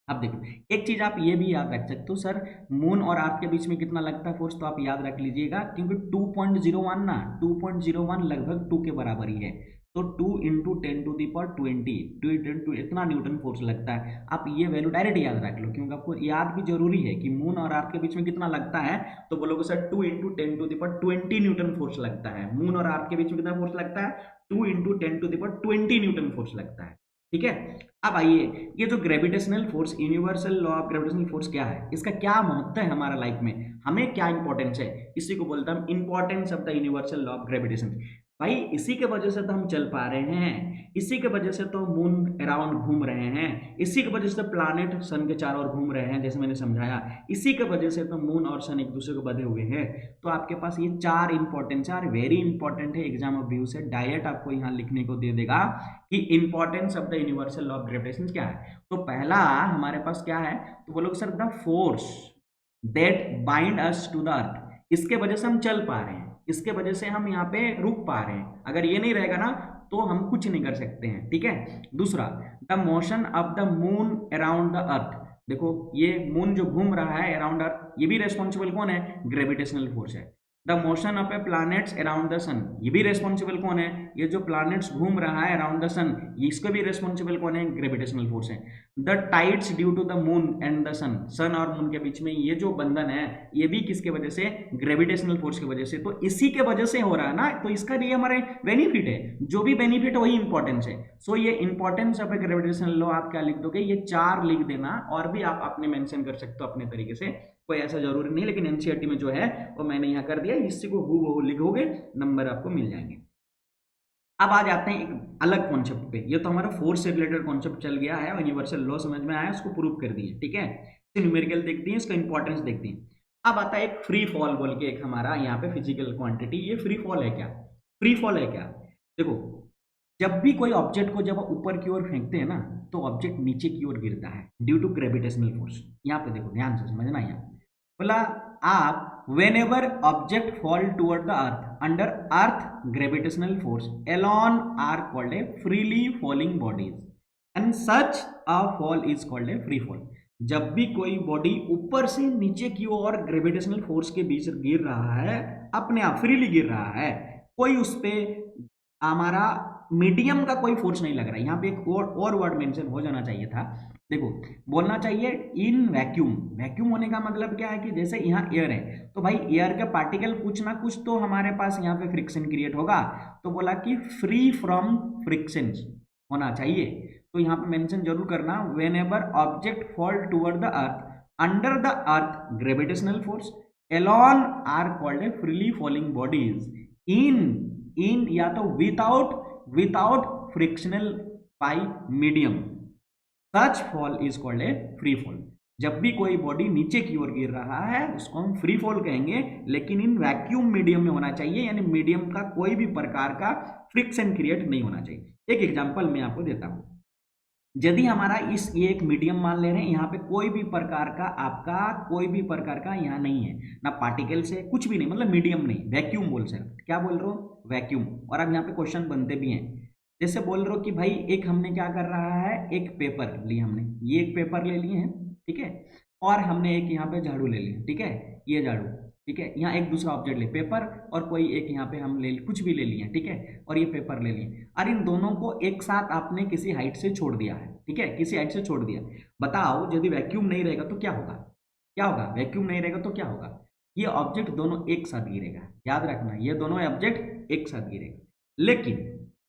अब देखो एक चीज आप ये भी याद रख सकते हो, सर मून और अर्थ के बीच में कितना लगता है फोर्स, तो आप याद रख लीजिएगा क्योंकि 2.01 ना 2.01 लगभग 2 के बराबर ही है, तो 2 इंटू 10⁻20 इतना न्यूटन फोर्स लगता है। आप ये वैल्यू डायरेक्ट याद रख लो क्योंकि आपको याद भी जरूरी है कि मून और अर्थ के बीच में कितना लगता है, तो बोलोगे सर 2 इंटू 10⁻20 न्यूटन फोर्स लगता है। मून और अर्थ के बीच में कितना फोर्स लगता है 2 इंटू 10⁻20 न्यूटन फोर्स लगता है, ठीक है। अब आइए ये जो gravitational force, universal law of gravitational force क्या है, इसका क्या महत्व है हमारा लाइफ में, हमें क्या इंपॉर्टेंस है, इसी को बोलता हूं importance of the universal law of gravitation. भाई इसी के वजह से तो हम चल पा रहे हैं, इसी के वजह से तो मून अराउंड घूम रहे हैं, इसी के वजह से प्लैनेट सन के चारों ओर घूम रहे हैं, जैसे मैंने समझाया, इसी के वजह से तो मून और सन एक दूसरे को बंधे हुए हैं। तो आपके पास ये चार इंपॉर्टेंट, चार वेरी इंपॉर्टेंट है, एग्जाम ऑफ व्यू से डायरेक्ट आपको यहाँ लिखने को दे देगा कि importance of the universal law of gravitation क्या है। तो पहला हमारे पास क्या है, तो बोलोगे sir the force that bind us to the earth, इसके वजह से हम चल पा रहे हैं, इसके वजह से हम यहाँ पे रुक पा रहे हैं, अगर ये नहीं रहेगा ना तो हम कुछ नहीं कर सकते हैं, ठीक है। दूसरा the motion of the moon around the अर्थ, देखो ये मून जो घूम रहा है अराउंड अर्थ, ये भी रेस्पॉन्सिबल कौन है, ग्रेविटेशनल फोर्स है। The motion of a planets around the sun, ये भी रेस्पॉन्सिबल कौन है, ये जो प्लैनेट्स घूम रहा है अराउंड द सन, इसको भी रेस्पॉन्सिबल कौन है, ग्रेविटेशनल फोर्स है। The tides due to the moon and the sun, sun और मून के बीच में ये जो बंधन है ये भी किसके वजह से, ग्रेविटेशनल फोर्स की वजह से, तो इसी के वजह से हो रहा है ना, तो इसका लिए हमारे बेनिफिट है, जो भी बेनिफिट है वही इंपॉर्टेंस है। सो ये importance of A gravitational law आप क्या लिख दोगे, ये चार लिख देना, और भी आप अपने मेंशन कर सकते हो अपने तरीके से, कोई ऐसा जरूरी नहीं, लेकिन एनसीईआरटी में जो है वो मैंने यहाँ कर दिया, इसी को हूबहू लिखोगे नंबर आपको मिल जाएंगे। अब आ जाते हैं एक अलग कॉन्सेप्ट पे, ये तो हमारा फोर्स से रिलेटेड कॉन्सेप्ट चल गया है और यूनिवर्सल लॉ समझ में आया, उसको प्रूव कर दिए, ठीक है। न्यूमेरिकल देखते हैं, इसका इंपॉर्टेंस देखते हैं। अब आता है एक फ्री फॉल बोल के एक हमारा यहाँ पे फिजिकल क्वांटिटी, ये फ्री फॉल है क्या, फ्री फॉल है क्या, देखो जब भी कोई ऑब्जेक्ट को जब ऊपर की ओर फेंकते हैं ना तो ऑब्जेक्ट नीचे की ओर गिरता है ड्यू टू ग्रेविटेशनल फोर्स। यहाँ पे देखो ध्यान से समझना, यहाँ बोला आप whenever object fall toward the earth under earth gravitational force alone are called a freely falling bodies and such a fall is called a free fall. जब भी कोई बॉडी ऊपर से नीचे की ओर ग्रेविटेशनल फोर्स के बीच गिर रहा है, अपने आप फ्रीली गिर रहा है, कोई उस पे हमारा मीडियम का कोई फोर्स नहीं लग रहा है। यहाँ पे एक और वर्ड मेंशन हो जाना चाहिए था। देखो बोलना चाहिए इन वैक्यूम। वैक्यूम होने का मतलब क्या है कि जैसे यहाँ एयर है तो भाई एयर का पार्टिकल कुछ ना कुछ तो हमारे पास यहाँ पे फ्रिक्शन क्रिएट होगा, तो बोला कि फ्री फ्रॉम फ्रिक्शन होना चाहिए। तो यहाँ पे मेंशन जरूर करना whenever object fall toward the earth under the earth gravitational force alone are called a freely falling bodies in या तो without frictional by medium, such fall is called a free fall. जब भी कोई body नीचे की ओर गिर रहा है उसको हम फ्री फॉल कहेंगे, लेकिन इन वैक्यूम मीडियम में होना चाहिए, यानी मीडियम का कोई भी प्रकार का फ्रिक्शन क्रिएट नहीं होना चाहिए। एक एग्जांपल मैं आपको देता हूं। यदि हमारा ये एक मीडियम मान ले रहे हैं, यहाँ पे कोई भी प्रकार का यहाँ नहीं है, ना पार्टिकल से कुछ भी नहीं, मतलब मीडियम नहीं, वैक्यूम बोल सकते। क्या बोल रहे हो? वैक्यूम। और अब यहाँ पे क्वेश्चन बनते भी हैं, जैसे बोल रहे हो कि भाई एक हमने क्या कर रहा है, एक पेपर लिया हमने, ये एक पेपर ले लिए हैं, ठीक है, और हमने एक यहाँ पे झाड़ू ले लिया, ठीक है, ये झाड़ू, ठीक है, यहाँ एक दूसरा ऑब्जेक्ट ले पेपर और कोई एक यहाँ पे हम ले कुछ भी ले लिए, ठीक है, और ये पेपर ले लिए, और इन दोनों को एक साथ आपने किसी हाइट से छोड़ दिया है, ठीक है, किसी हाइट से छोड़ दिया। बताओ यदि वैक्यूम नहीं रहेगा तो क्या होगा? क्या होगा? वैक्यूम नहीं रहेगा तो क्या होगा? ये ऑब्जेक्ट दोनों एक साथ गिरेगा, याद रखना, ये दोनों ऑब्जेक्ट एक साथ गिरेगा।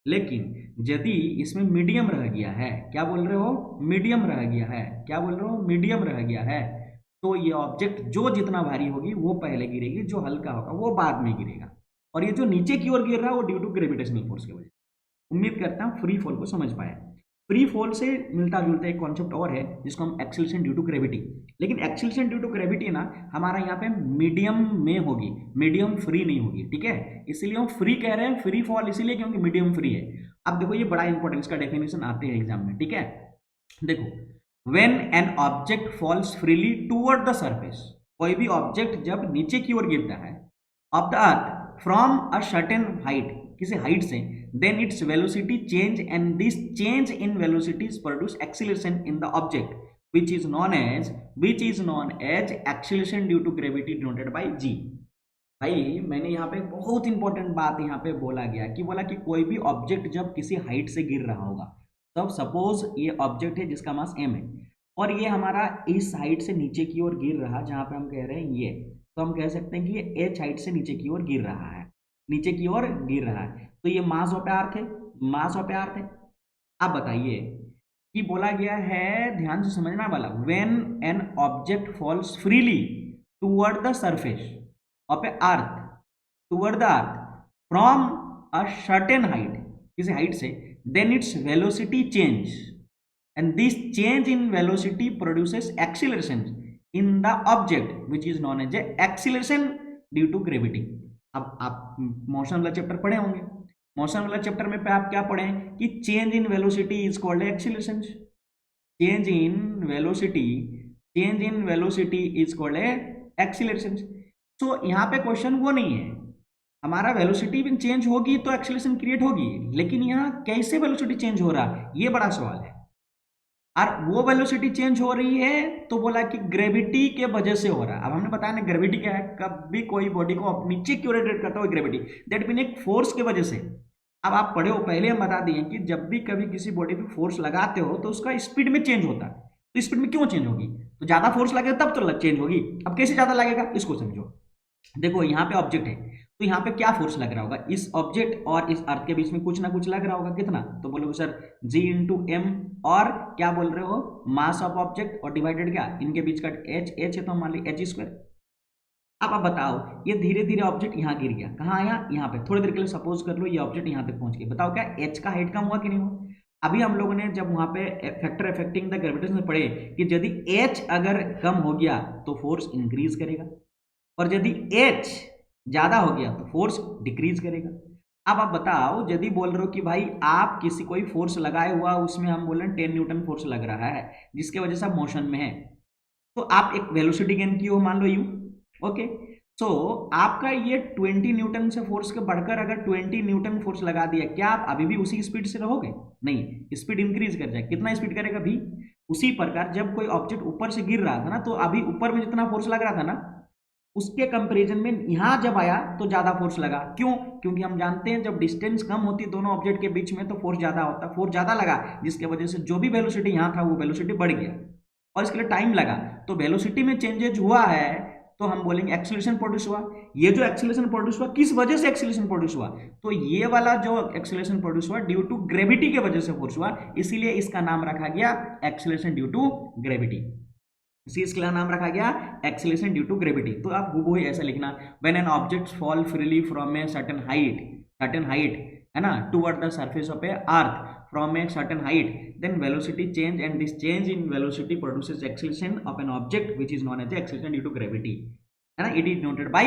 लेकिन यदि इसमें मीडियम रह गया है, क्या बोल रहे हो? मीडियम रह गया है, क्या बोल रहे हो? मीडियम रह गया है, तो ये ऑब्जेक्ट जो जितना भारी होगी वो पहले गिरेगी, जो हल्का होगा वो बाद में गिरेगा, और ये जो नीचे की ओर गिर रहा है वो ड्यू टू ग्रेविटेशनल फोर्स की वजह से। उम्मीद करता हूँ फ्री फॉल को समझ पाए। फ्री फॉल से मिलता जुलता एक कॉन्सेप्ट और है जिसको हम एक्सेलरेशन ड्यू टू ग्रेविटी, लेकिन एक्सेलरेशन ड्यू टू ग्रेविटी ना हमारा यहाँ पे मीडियम में होगी, मीडियम फ्री नहीं होगी, ठीक है, इसलिए हम फ्री कह रहे हैं, फ्री फॉल इसीलिए क्योंकि मीडियम फ्री है। अब देखो ये बड़ा इंपॉर्टेंट, इसका डेफिनेशन आते हैं एग्जाम में, ठीक है। देखो when an object falls freely toward the surface, कोई भी ऑब्जेक्ट जब नीचे की ओर गिरता है of the earth from a certain height, किसी हाइट से, then its velocity change and this change in velocity produce acceleration in the object which is known as acceleration due to gravity denoted by g। भाई मैंने यहाँ पे बहुत important बात यहाँ पे बोला कि कोई भी ऑब्जेक्ट जब किसी हाइट से गिर रहा होगा, तब सपोज ये ऑब्जेक्ट है जिसका मास m है और ये हमारा इस हाइट से नीचे की ओर गिर रहा, जहाँ पे हम कह रहे हैं ये, तो हम कह सकते हैं कि ये h हाइट से नीचे की ओर गिर रहा है, नीचे की ओर गिर रहा है, तो ये मास ऑफ अर्थ है, मास ऑफ अर्थ है। अब बताइए कि बोला गया है, ध्यान से समझना वाला, when an object falls freely toward the surface of a earth, toward the earth from a certain height, किसी हाइट से, then its velocity change and this change in velocity produces acceleration in the object which is known as acceleration due to gravity। अब आप motion वाला chapter पढ़े होंगे, motion वाला chapter में पे आप क्या पढ़े कि change in velocity is called acceleration, change in velocity is called acceleration. तो यहाँ पे क्वेश्चन वो नहीं है, हमारा वेलोसिटी भी चेंज होगी तो एक्सेलरेशन क्रिएट होगी, लेकिन यहाँ कैसे वेलोसिटी चेंज हो रहा है ये बड़ा सवाल है। और वो वेलोसिटी चेंज हो रही है तो बोला कि ग्रेविटी के वजह से हो रहा है। अब हमने बताया ना ग्रेविटी क्या है, कभी कोई बॉडी को नीचे क्यों रोटेट करता हो, ग्रेविटी, दैट मीन एक फोर्स के वजह से। अब आप पढ़े हो, पहले हम बता दिए कि जब भी कभी किसी बॉडी पे फोर्स लगाते हो तो उसका स्पीड में चेंज होता है, तो स्पीड में क्यों चेंज होगी, तो ज्यादा फोर्स लगेगा तब तो चेंज होगी। अब कैसे ज्यादा लगेगा इसको समझो। देखो यहाँ पे ऑब्जेक्ट है तो यहाँ पे क्या फोर्स लग रहा होगा, इस ऑब्जेक्ट और इस अर्थ के बीच में कुछ ना कुछ लग रहा होगा, कितना, तो बोलोगे सर g इंटू एम, और क्या बोल रहे हो, मास ऑफ ऑब्जेक्ट और डिवाइडेड क्या, इनके बीच का h है तो मान ली h स्क्वायर। अब आप बताओ ये धीरे धीरे ऑब्जेक्ट यहाँ गिर गया, कहाँ आया, यहाँ पे, थोड़ी देर के लिए सपोज कर लो ये ऑब्जेक्ट यहाँ तक पहुंच गया, बताओ क्या h का हाइट कम हुआ कि नहीं हुआ। अभी हम लोगों ने जब वहां पे फैक्टर अफेक्टिंग द ग्रेविटेशन में पढ़े कि यदि h अगर कम हो गया तो फोर्स इंक्रीज करेगा, और यदि h ज्यादा हो गया तो फोर्स डिक्रीज करेगा। अब आप बताओ यदि बोल रहे हो कि भाई आप किसी कोई फोर्स लगाए हुआ, उसमें हम बोल रहे हैं 10 न्यूटन फोर्स लग रहा है जिसके वजह से आप मोशन में है, तो आप एक वेलोसिटी गेन की हो मान लो यू, ओके, सो आपका ये 20 न्यूटन से फोर्स के बढ़कर अगर 20 न्यूटन फोर्स लगा दिया, क्या आप अभी भी उसी स्पीड से रहोगे? नहीं, स्पीड इंक्रीज कर जाए। कितना स्पीड करेगा भी? उसी प्रकार जब कोई ऑब्जेक्ट ऊपर से गिर रहा था ना, तो अभी ऊपर में जितना फोर्स लग रहा था ना, उसके कंपैरिजन में यहाँ जब आया तो ज्यादा फोर्स लगा। क्यों? क्योंकि हम जानते हैं जब डिस्टेंस कम होती है दोनों ऑब्जेक्ट के बीच में तो फोर्स ज्यादा होता, फोर्स ज्यादा लगा, जिसके वजह से जो भी वेलोसिटी यहाँ था वो वेलोसिटी बढ़ गया और इसके लिए टाइम लगा। तो वेलोसिटी में चेंजेज हुआ है तो हम बोलेंगे एक्सीलरेशन प्रोड्यूस हुआ। ये जो एक्सीलरेशन प्रोड्यूस हुआ, किस वजह से एक्सीलरेशन प्रोड्यूस हुआ? तो ये वाला जो एक्सीलरेशन प्रोड्यूस हुआ ड्यू टू ग्रेविटी के वजह से फोर्स हुआ, इसीलिए इसका नाम रखा गया एक्सीलरेशन ड्यू टू ग्रेविटी। इसी इसका नाम रखा गया एक्सीलरेशन ड्यू टू ग्रेविटी। तो आप वो ही ऐसा लिखना, when an object fall freely from a certain height है ना, toward the surface of a earth from a certain height, then velocity change and this change in velocity produces acceleration of an object which is known as the acceleration due to gravity, है ना। it is denoted by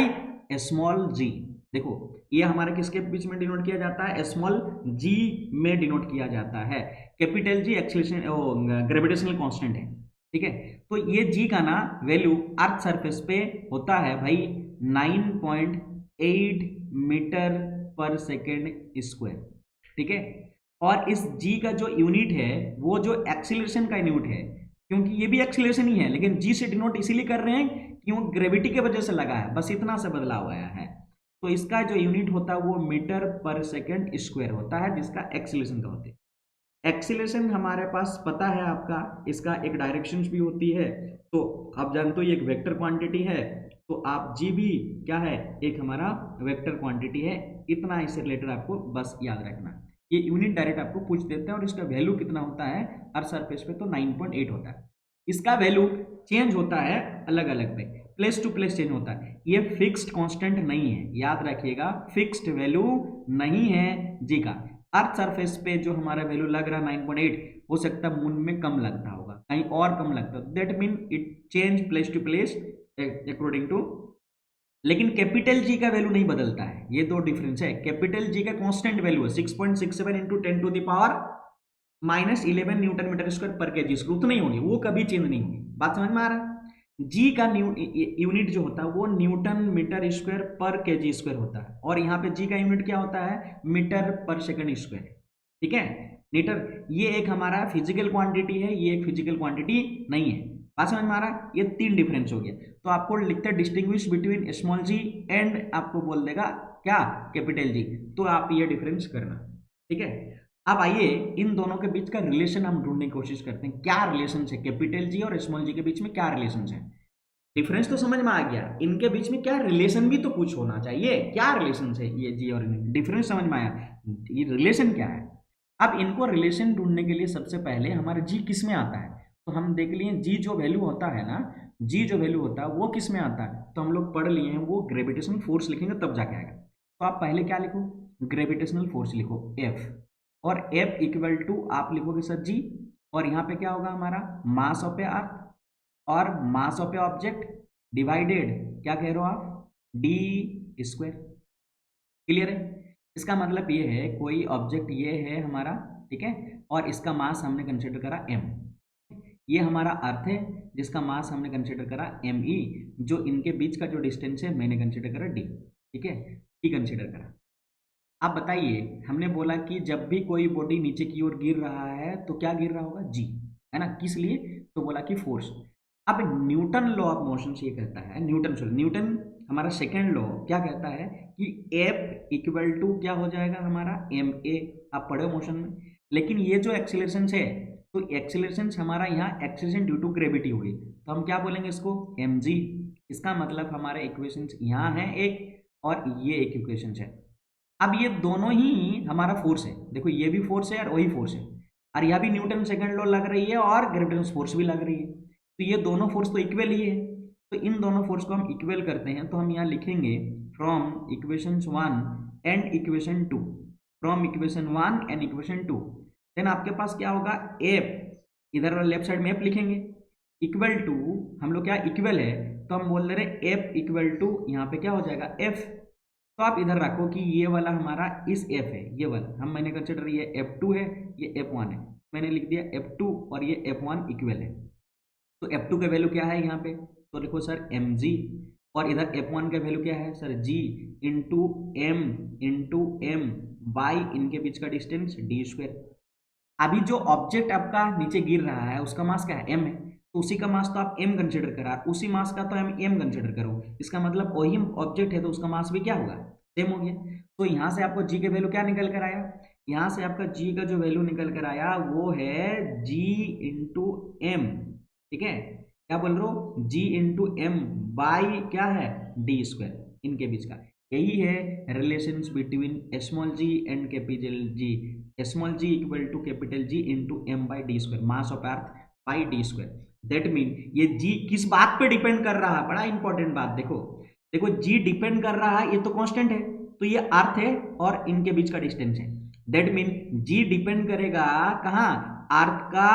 a small g। देखो ये हमारे किसके बीच में denote किया जाता है? स्मॉल g में डिनोट किया जाता है। Capital G acceleration gravitational constant है, ठीक है। तो ये g का ना वैल्यू अर्थ सरफेस पे होता है भाई 9.8 मीटर पर सेकेंड स्क्वायर, ठीक है। और इस g का जो यूनिट है वो जो एक्सीलरेशन का यूनिट है, क्योंकि ये भी एक्सीलरेशन ही है लेकिन g से डिनोट इसीलिए कर रहे हैं क्यों? ग्रेविटी के वजह से लगा है, बस इतना से बदलाव आया है। तो इसका जो यूनिट होता है वो मीटर पर सेकेंड स्क्वायर होता है, जिसका एक्सीलरेशन का होता है। एक्सीलरेशन हमारे पास पता है आपका, इसका एक डायरेक्शन भी होती है। तो आप जानते हो ये एक वेक्टर क्वांटिटी है, तो आप जी भी क्या है? एक हमारा वेक्टर क्वांटिटी है। इतना इससे रिलेटेड आपको बस याद रखना। ये यूनिट डायरेक्ट आपको पूछ देते हैं और इसका वैल्यू कितना होता है अर्थ सरफेस पे? तो 9.8 होता है। इसका वैल्यू चेंज होता है अलग अलग पे, प्लेस टू प्लेस चेंज होता है। ये फिक्स्ड कांस्टेंट नहीं है, याद रखिएगा, फिक्स्ड वैल्यू नहीं है जी का। अर्थ सरफेस पे जो हमारा वैल्यू लग रहा है 9.8, हो सकता है मून में कम लगता होगा, कहीं और कम लगता है, that mean it change place to place according to. लेकिन कैपिटल जी का वैल्यू नहीं बदलता है, ये दो डिफरेंस है। कैपिटल जी का कांस्टेंट वैल्यू है 6.67 into 10 to the power -11 Newton metre square पर केजी स्क्वायर, उतना ही होगी, वो कभी चेंज नहीं होगी। बात समझ में आ रहा है? जी का यूनिट जो होता है वो न्यूटन मीटर स्क्वायर पर केजी स्क्वायर होता है, और यहाँ पे जी का यूनिट क्या होता है? मीटर पर सेकंड स्क्वायर, ठीक है। मीटर ये एक हमारा फिजिकल क्वांटिटी है, ये एक फिजिकल क्वांटिटी नहीं है। बात समझ में आ रहा है? ये तीन डिफरेंस हो गया। तो आपको लिखते हैं distinguish between small G and आपको बोल देगा क्या? Capital G. तो आप ये डिफरेंस करना, ठीक है। अब आइए इन दोनों के बीच का रिलेशन हम ढूंढने की कोशिश करते हैं, क्या रिलेशन है कैपिटल जी और स्मॉल जी के बीच में, क्या रिलेशन है। डिफरेंस तो समझ में आ गया, इनके बीच में क्या रिलेशन भी तो कुछ होना चाहिए। क्या रिलेशन है ये जी और इनके? डिफरेंस समझ में आया, ये रिलेशन क्या है। अब इनको रिलेशन ढूंढने के लिए सबसे पहले हमारा जी किस में आता है, तो हम देख लिए जी जो वैल्यू होता है ना, जी जो वैल्यू होता है वो किस में आता है, तो हम लोग पढ़ लिए हैं, वो ग्रेविटेशनल फोर्स लिखेंगे तब जाके आएगा। तो आप पहले क्या लिखो? ग्रेविटेशनल फोर्स लिखो एफ, और एफ इक्वल टू आप लिखोगे सर जी, और यहाँ पे क्या होगा हमारा? मास ऑफ ए अर्थ और मास ऑफ ए ऑब्जेक्ट डिवाइडेड क्या कह रहे हो आप? D square. क्लियर है? इसका मतलब ये है कोई ऑब्जेक्ट ये है हमारा, ठीक है, और इसका मास हमने कंसिडर करा एम। ये हमारा अर्थ है जिसका मास हमने कंसिडर करा एम ई, जो इनके बीच का जो डिस्टेंस है मैंने कंसिडर करा डी, ठीक है, डी कंसिडर करा। आप बताइए, हमने बोला कि जब भी कोई बॉडी नीचे की ओर गिर रहा है तो क्या गिर रहा होगा? जी, है ना। किस लिए? तो बोला कि फोर्स। अब न्यूटन लॉ ऑफ मोशन से ये कहता है, न्यूटन हमारा सेकेंड लॉ क्या कहता है कि एफ इक्वल टू क्या हो जाएगा हमारा? M A. आप पढ़े मोशन में। लेकिन ये जो एक्सीलरेशन है, तो एक्सीलरेशन हमारा यहाँ एक्सीलरेशन ड्यू टू ग्रेविटी होगी, तो हम क्या बोलेंगे इसको? M G. इसका मतलब हमारे इक्वेशन यहाँ है एक, और ये एक इक्वेशन है। अब ये दोनों ही हमारा फोर्स है, देखो ये भी फोर्स है और वही फोर्स है, और यह भी न्यूटन सेकंड लॉ लग रही है और ग्रेविटेशन फोर्स भी लग रही है, तो ये दोनों फोर्स तो इक्वल ही है। तो इन दोनों फोर्स को हम इक्वल करते हैं, तो हम यहाँ लिखेंगे from equation 1 and equation 2, from equation 1 and equation 2। Then आपके पास क्या होगा? एफ, इधर लेफ्ट साइड में एफ लिखेंगे, इक्वल टू, हम लोग क्या इक्वल है तो हम बोल रहे हैं एफ इक्वल टू, यहाँ पे क्या हो जाएगा? एफ। तो आप इधर रखो कि ये वाला हमारा इस एफ है, ये वाला हम मैंने कंसिडर ये F2 है, ये F1 है, मैंने लिख दिया F2 और ये F1 इक्वल है। तो F2 का वैल्यू क्या है यहाँ पे? तो लिखो सर mg, और इधर F1 का वैल्यू क्या है sir, G into M by इनके बीच का डिस्टेंस डी स्क्वायर। अभी जो ऑब्जेक्ट आपका नीचे गिर रहा है उसका मास क्या है, m है, तो उसी का मास तो आप m कंसिडर करा, उसी मास का तो m कंसिडर करो, इसका मतलब वही ऑब्जेक्ट है तो उसका मास भी क्या होगा, सेम हो गया। तो यहाँ से आपको g के वैल्यू क्या निकल कर आया, यहाँ से आपका g का जो वैल्यू निकल कर आया वो है g इंटू एम, ठीक है, क्या बोल रहे हो, g इंटू एम बाई क्या है डी स्क्वायर, इनके बीच का यही है relations between small g and capital G। Small g equal to capital G into M by D square, mass of earth by D square. That mean ये g किस बात पे डिपेंड कर रहा है, बड़ा इंपॉर्टेंट बात, देखो देखो g डिपेंड कर रहा है, ये तो कांस्टेंट है, तो ये अर्थ है और इनके बीच का डिस्टेंस है। दैट मीन g डिपेंड करेगा कहाँ, अर्थ का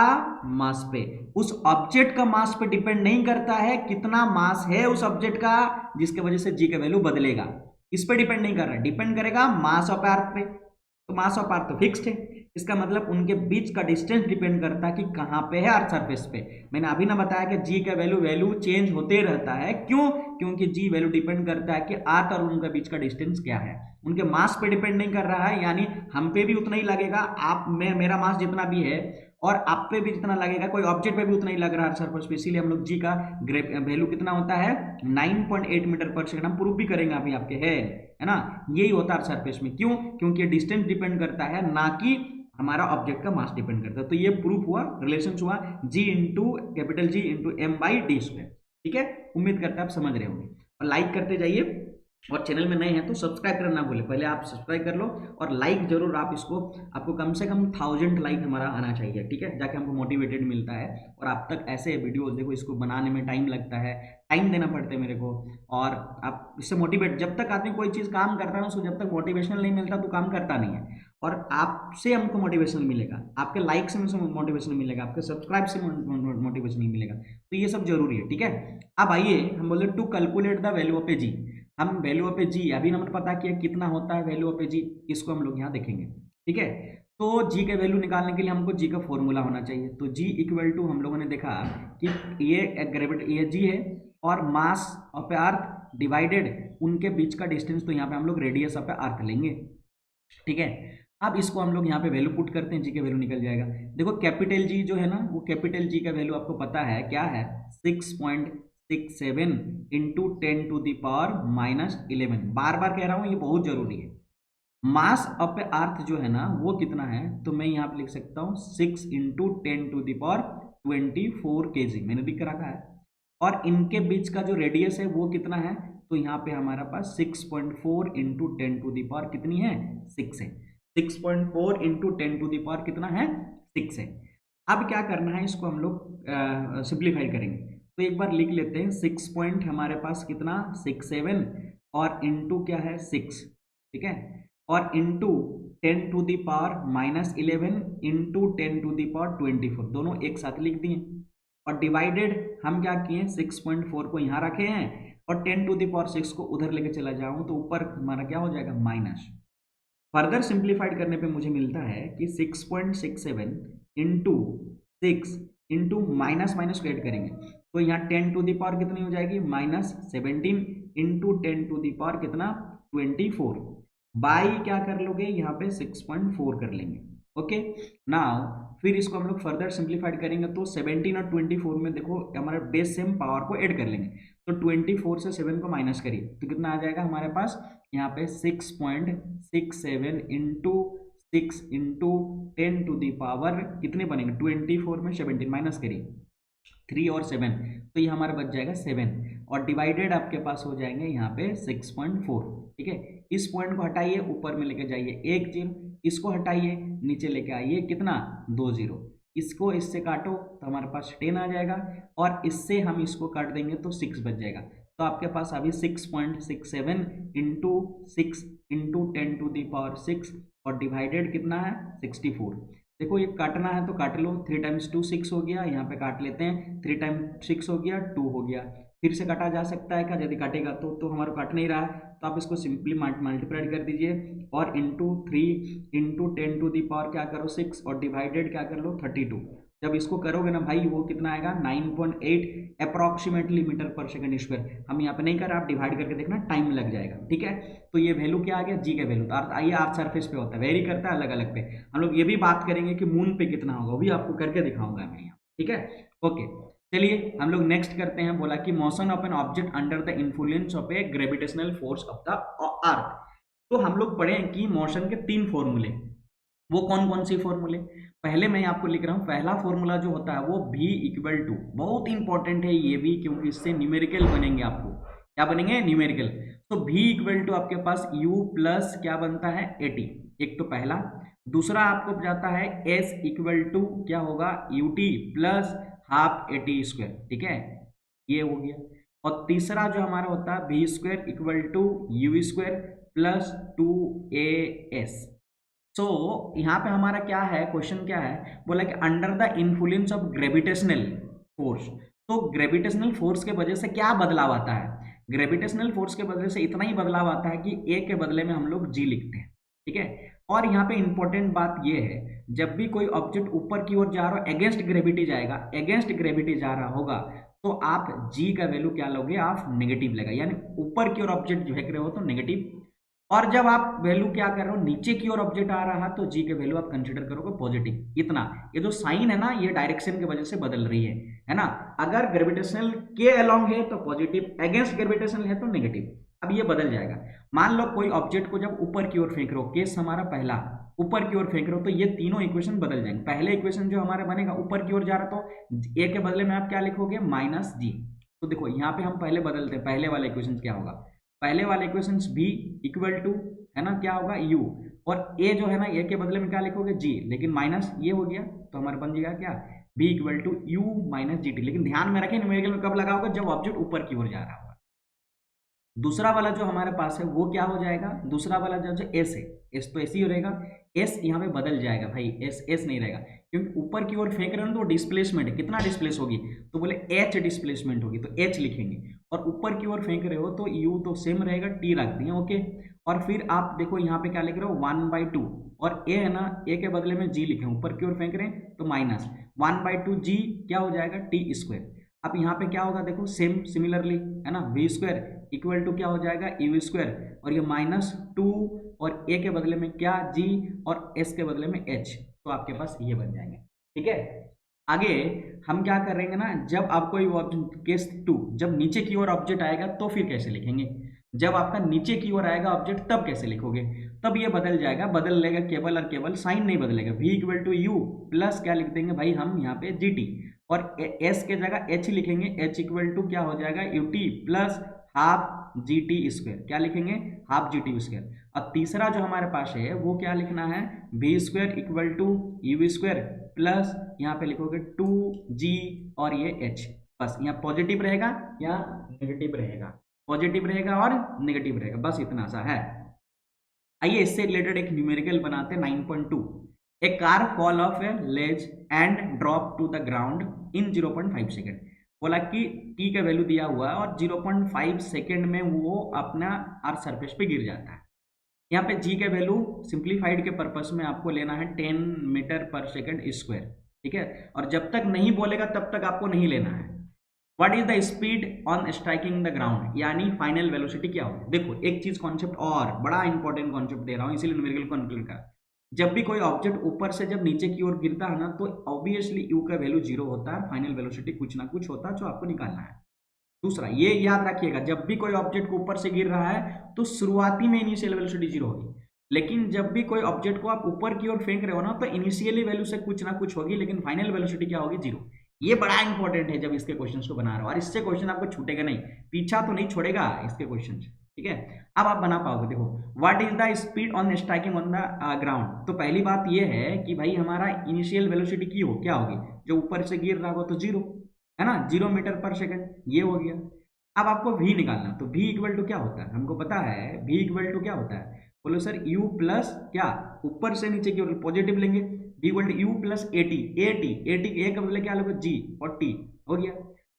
मास पे, उस ऑब्जेक्ट का मास पे डिपेंड नहीं करता है कितना मास है उस ऑब्जेक्ट का जिसके वजह से g का वैल्यू बदलेगा, इस पे डिपेंड नहीं कर रहा है, डिपेंड करेगा मास ऑफ अर्थ पे, तो मास ऑफ अर्थ तो फिक्स्ड है, इसका मतलब उनके बीच का डिस्टेंस डिपेंड करता है कि कहां पे है अर्थ सरफेस पे। मैंने अभी ना बताया कि जी का वैल्यू चेंज होते रहता है, क्यों, क्योंकि जी वैल्यू डिपेंड करता है कि अर्थ और उनके बीच का डिस्टेंस क्या है, उनके मास पे डिपेंड नहीं कर रहा है, यानी हम पे भी उतना ही लगेगा, आप में मेरा मास जितना भी है और आप पे भी जितना लगेगा, कोई ऑब्जेक्ट पे भी उतना ही लग रहा है सरफेस पे, इसीलिए हम लोग जी का वैल्यू कितना होता है 9.8 मीटर पर सेकंड, हम प्रूफ भी करेंगे अभी आपके है ना, यही होता है सरफेस में, क्यों, क्योंकि डिस्टेंस डिपेंड करता है ना कि हमारा ऑब्जेक्ट का मास डिपेंड करता है। तो ये प्रूफ हुआ, रिलेशन हुआ g into capital G into M by D square, ठीक है, उम्मीद करते हैं आप समझ रहे होंगे, और लाइक करते जाइए, और चैनल में नए हैं तो सब्सक्राइब करना ना भूले, पहले आप सब्सक्राइब कर लो और लाइक जरूर आप इसको, आपको कम से कम 1000 लाइक हमारा आना चाहिए, ठीक है, जाके हमको मोटिवेटेड मिलता है, और आप तक ऐसे वीडियोस देखो, इसको बनाने में टाइम लगता है, टाइम देना पड़ता है मेरे को, और आप इससे मोटिवेट, जब तक आदमी कोई चीज़ काम करता है उसको जब तक मोटिवेशनल नहीं मिलता तो काम करता नहीं है, और आपसे हमको मोटिवेशन मिलेगा, आपके लाइक से मोटिवेशन मिलेगा, आपके सब्सक्राइब से मोटिवेशन मिलेगा, तो ये सब जरूरी है, ठीक है। अब आइए हम बोले to calculate the value of a g, हम वैल्यू ऑफ ए जी अभी हमने पता किया कितना होता है वैल्यू ऑफ ए जी, इसको हम लोग यहाँ देखेंगे, ठीक है। तो जी के वैल्यू निकालने के लिए हमको जी का फॉर्मूला होना चाहिए, तो जी इक्वल टू हम लोगों ने देखा कि ये ग्रेविटी, ये जी है और मास ऑफ अर्थ डिवाइडेड उनके बीच का डिस्टेंस, तो यहाँ पे हम लोग रेडियस ऑफ अर्थ लेंगे, ठीक है। अब इसको हम लोग यहाँ पे वैल्यू पुट करते हैं, जी का वैल्यू निकल जाएगा, देखो कैपिटल जी जो है ना, वो कैपिटल जी का वैल्यू आपको पता है क्या है, 6.67 इंटू 10 टू दी पावर -11, बार बार कह रहा हूँ ये बहुत जरूरी है। मास ऑफ अर्थ जो है ना वो कितना है, तो मैं यहाँ पे लिख सकता हूँ 6 into 10 to the power 24 kg, मैंने लिख रखा है, और इनके बीच का जो रेडियस है वो कितना है, तो यहाँ पे हमारा पास 6.4 इंटू 10 टू दी पावर कितनी है, 6 है, 6.4 इंटू 10 टू दी पावर कितना है, 6 है। अब क्या करना है, इसको हम लोग सिंप्लीफाई करेंगे, तो एक बार लिख लेते हैं 6 पॉइंट हमारे पास कितना 67 और इंटू क्या है 6, ठीक है, और into 10 to the power -11 into 10 to the power 24, दोनों एक साथ लिख दिए, और डिवाइडेड हम क्या किए 6.4 को यहाँ रखे हैं और 10 टू दी पावर 6 को उधर लेके चला जाऊँ तो ऊपर हमारा क्या हो जाएगा माइनस, फर्दर सिंप्लीफाइड करने पे मुझे मिलता है कि 6.67 इंटू 6 इंटू माइनस माइनस को ऐड करेंगे, तो यहाँ 10 टू दी पावर कितनी हो जाएगी -17 इंटू 10 टू दी पावर कितना 24, बाई क्या कर लोगे यहाँ पे 6.4 कर लेंगे, ओके। नाउ फिर इसको हम लोग फर्दर सिंप्लीफाइड करेंगे, तो 17 और 24 में देखो हमारे बेस सेम पावर को ऐड कर लेंगे, तो 24 से 7 को माइनस करिए तो कितना आ जाएगा हमारे पास, यहाँ पे 6.67 into 6 into 10 to the power कितने बनेंगे, 24 में 17 माइनस करिए 3 और 7, तो ये हमारा बच जाएगा 7, और डिवाइडेड आपके पास हो जाएंगे यहाँ पे 6.4, ठीक है। इस पॉइंट को हटाइए, ऊपर में लेके जाइए 1 0, इसको हटाइए नीचे लेके आइए कितना 2 0, इसको इससे काटो तो हमारे पास 10 आ जाएगा, और इससे हम इसको काट देंगे तो 6 बच जाएगा, तो आपके पास अभी 6.67 into 6 into 10 to the power 6 और डिवाइडेड कितना है 64, देखो ये काटना है तो काट लो, 3 टाइम्स 2 6 हो गया, यहाँ पे काट लेते हैं 3 टाइम्स 6 हो गया 2 हो गया, फिर से काटा जा सकता है क्या, यदि काटेगा तो हमारा काट नहीं रहा है, तो आप इसको सिंपली मल्टीप्लाइड कर दीजिए और into 3 into 10 to the power क्या करो 6 और डिवाइडेड क्या कर लो 32, जब इसको करोगे ना भाई वो कितना आएगा 9.8 अप्रॉक्सीमेटली मीटर पर सेकंड स्क्वायर। हम यहाँ पे नहीं कर रहे, आप डिवाइड करके देखना, टाइम लग जाएगा, ठीक है। तो ये वैल्यू क्या आ गया, जी का वैल्यू। तो आइए अर्थ सरफेस पे होता है, वेरी करता है अलग अलग पे। हम लोग ये भी बात करेंगे कि मून पे कितना होगा, वो भी आपको करके दिखाऊंगा मैं यहाँ, ठीक है। ओके, चलिए हम लोग नेक्स्ट करते हैं। बोला कि motion of an object under the influence of A gravitational force of the earth. तो हम लोग पढ़े कि मोशन के 3 फॉर्मूले, वो कौन कौन सी फॉर्मूले। पहले मैं आपको लिख रहा हूँ, पहला फॉर्मूला जो होता है वो v इक्वल टू, बहुत इंपॉर्टेंट है ये भी, क्योंकि इससे न्यूमेरिकल बनेंगे, आपको क्या बनेंगे, न्यूमेरिकल। तो v इक्वल टू आपके पास u प्लस क्या बनता है 80, एक तो पहला। दूसरा आपको जाता है s इक्वल टू क्या होगा ut प्लस हाफ 80 स्क्वायर, ठीक है, ये हो गया। और तीसरा जो हमारा होता है v square equal to u square plus 2as। So यहाँ पे हमारा क्या है, क्वेश्चन क्या है, बोला कि under the influence of gravitational force. तो ग्रेविटेशनल फोर्स के वजह से क्या बदलाव आता है, ग्रेविटेशनल फोर्स के वजह से इतना ही बदलाव आता है कि ए के बदले में हम लोग जी लिखते हैं, ठीक है। और यहाँ पे इंपॉर्टेंट बात ये है, जब भी कोई ऑब्जेक्ट ऊपर की ओर जा रहा हो, अगेंस्ट ग्रेविटी जाएगा, अगेंस्ट ग्रेविटी जा रहा होगा, तो आप जी का वैल्यू क्या लोगे, आप नेगेटिव लेगा, यानी ऊपर की ओर ऑब्जेक्ट जो फेंक रहे हो तो नेगेटिव। और जब आप वैल्यू क्या कर रहे हो, नीचे की ओर ऑब्जेक्ट आ रहा है, तो जी के वैल्यू आप कंसीडर करोगे पॉजिटिव। इतना, ये जो साइन है ना, ये डायरेक्शन की वजह से बदल रही है ना। अगर ग्रेविटेशनल के अलोंग है तो पॉजिटिव, अगेंस्ट ग्रेविटेशनल है तो नेगेटिव। अब ये बदल जाएगा। मान लो कोई ऑब्जेक्ट को जब ऊपर की ओर फेंक रहे हो, केस हमारा पहला, ऊपर की ओर फेंक रहे हो, तो ये तीनों इक्वेशन बदल जाएंगे। पहले इक्वेशन जो हमारा बनेगा, ऊपर की ओर जा रहा तो ए के बदले में आप क्या लिखोगे, माइनस जी। तो देखो यहाँ पे हम पहले बदलते हैं, पहले वाला इक्वेशन क्या होगा, पहले वाले इक्वेशन b इक्वल टू है ना, क्या होगा u, और a जो है ना, a के बदले में क्या लिखोगे g, लेकिन माइनस ये हो गया, तो हमारे बन जाएगा क्या, b equal to u minus G T. लेकिन ध्यान में रखें, न्यूमेरिकल में कब लगाओगे, जब ऑब्जेक्ट ऊपर की ओर जा रहा होगा। दूसरा वाला जो हमारे पास है वो क्या हो जाएगा, दूसरा वाला जो एस है, एस तो ऐसे ही रहेगा, एस यहाँ पे बदल जाएगा भाई, एस एस नहीं रहेगा, क्योंकि ऊपर की ओर फेंक रहे हैं तो डिस्प्लेसमेंट है, कितना डिस्प्लेस होगी, तो बोले एच डिस्प्लेसमेंट होगी, तो एच लिखेंगे। और ऊपर की ओर फेंक रहे हो तो यू तो सेम रहेगा, टी रख दिए, ओके। और फिर आप देखो यहाँ पे क्या लिख रहे हो, 1/2, और ए है ना, ए के बदले में जी लिखे, ऊपर की ओर फेंक रहे हैं तो माइनस 1/2 जी क्या हो जाएगा, टी स्क्वायर। अब यहाँ पे क्या होगा, देखो सेम सिमिलरली है ना, वी स्क्वायर इक्वल टू क्या हो जाएगा, यू स्क्वायर, और ये -2, और ए के बदले में क्या, जी, और एस के बदले में एच, तो आपके पास ये बन जाएंगे, ठीक है। आगे हम क्या करेंगे ना, जब आपको केस 2, जब नीचे की ओर ऑब्जेक्ट आएगा तो फिर कैसे लिखेंगे, जब आपका नीचे की ओर आएगा ऑब्जेक्ट तब कैसे लिखोगे, तब ये बदल जाएगा, बदल लेगा केवल और केवल, साइन नहीं बदलेगा। v equal to U plus क्या लिख देंगे भाई हम यहाँ पे जी टी, और s के जगह h लिखेंगे, h इक्वल टू क्या हो जाएगा, U T plus half G T square, क्या लिखेंगे, हाफ जी टी स्क्वायर। और तीसरा जो हमारे पास है वो क्या लिखना है, v square equal to U square plus यहाँ पे लिखोगे 2g और ये h, बस यहाँ पॉजिटिव रहेगा या नेगेटिव रहेगा, पॉजिटिव रहेगा और नेगेटिव रहेगा, बस इतना सा है। आइए इससे रिलेटेड एक न्यूमेरिकल बनाते हैं 9.2। A car fall off a ledge and drop to the ground in 0.5 second. बोला कि t का वैल्यू दिया हुआ है और 0.5 सेकेंड में वो अपना अर्थ सरफेस पे गिर जाता है। यहाँ पे g का वैल्यू सिंप्लीफाइड के पर्पस में आपको लेना है 10 मीटर पर सेकेंड स्क्वायर, ठीक है। और जब तक नहीं बोलेगा तब तक आपको नहीं लेना है। What is the speed on striking the ground, यानी फाइनल वेलोसिटी क्या होगी। देखो एक चीज कॉन्सेप्ट और बड़ा इंपॉर्टेंट कॉन्सेप्ट दे रहा हूँ, इसीलिए न्यूमेरिकल को कंप्लीट कर। जब भी कोई ऑब्जेक्ट ऊपर से जब नीचे की ओर गिरता है ना, तो ऑब्वियसली यू का वैल्यू 0 होता है, फाइनल वेलोसिटी कुछ ना कुछ होता है जो आपको निकालना है। दूसरा ये याद रखिएगा, जब भी कोई ऑब्जेक्ट को ऊपर से गिर रहा है तो शुरुआती में इनिशियल वेलोसिटी 0 होगी, लेकिन जब भी कोई ऑब्जेक्ट को आप ऊपर की ओर फेंक रहे हो ना, तो इनिशियली वैल्यू से कुछ ना कुछ होगी, लेकिन फाइनल वेलोसिटी क्या होगी, 0। ये बड़ा इंपॉर्टेंट है जब इसके क्वेश्चंस को बना रहे हो, और इससे क्वेश्चन आपको छूटेगा नहीं, पीछा तो नहीं छोड़ेगा इसके क्वेश्चन, ठीक है। अब आप बना पाओगे। देखो what is the speed on striking on the ground, तो पहली बात ये है कि भाई हमारा इनिशियल वेलोसिटी की हो क्या होगी, जो ऊपर से गिर रहा हो तो 0 है ना, 0 मीटर पर सेकंड, ये हो गया। अब आपको v निकालना, तो v इक्वल टू क्या होता है, हमको पता है v इक्वल टू क्या होता है, बोलो सर u प्लस क्या, ऊपर से नीचे की ओर पॉजिटिव लेंगे, v equal to u plus at, a का बदले क्या लोगे g और t, हो गया।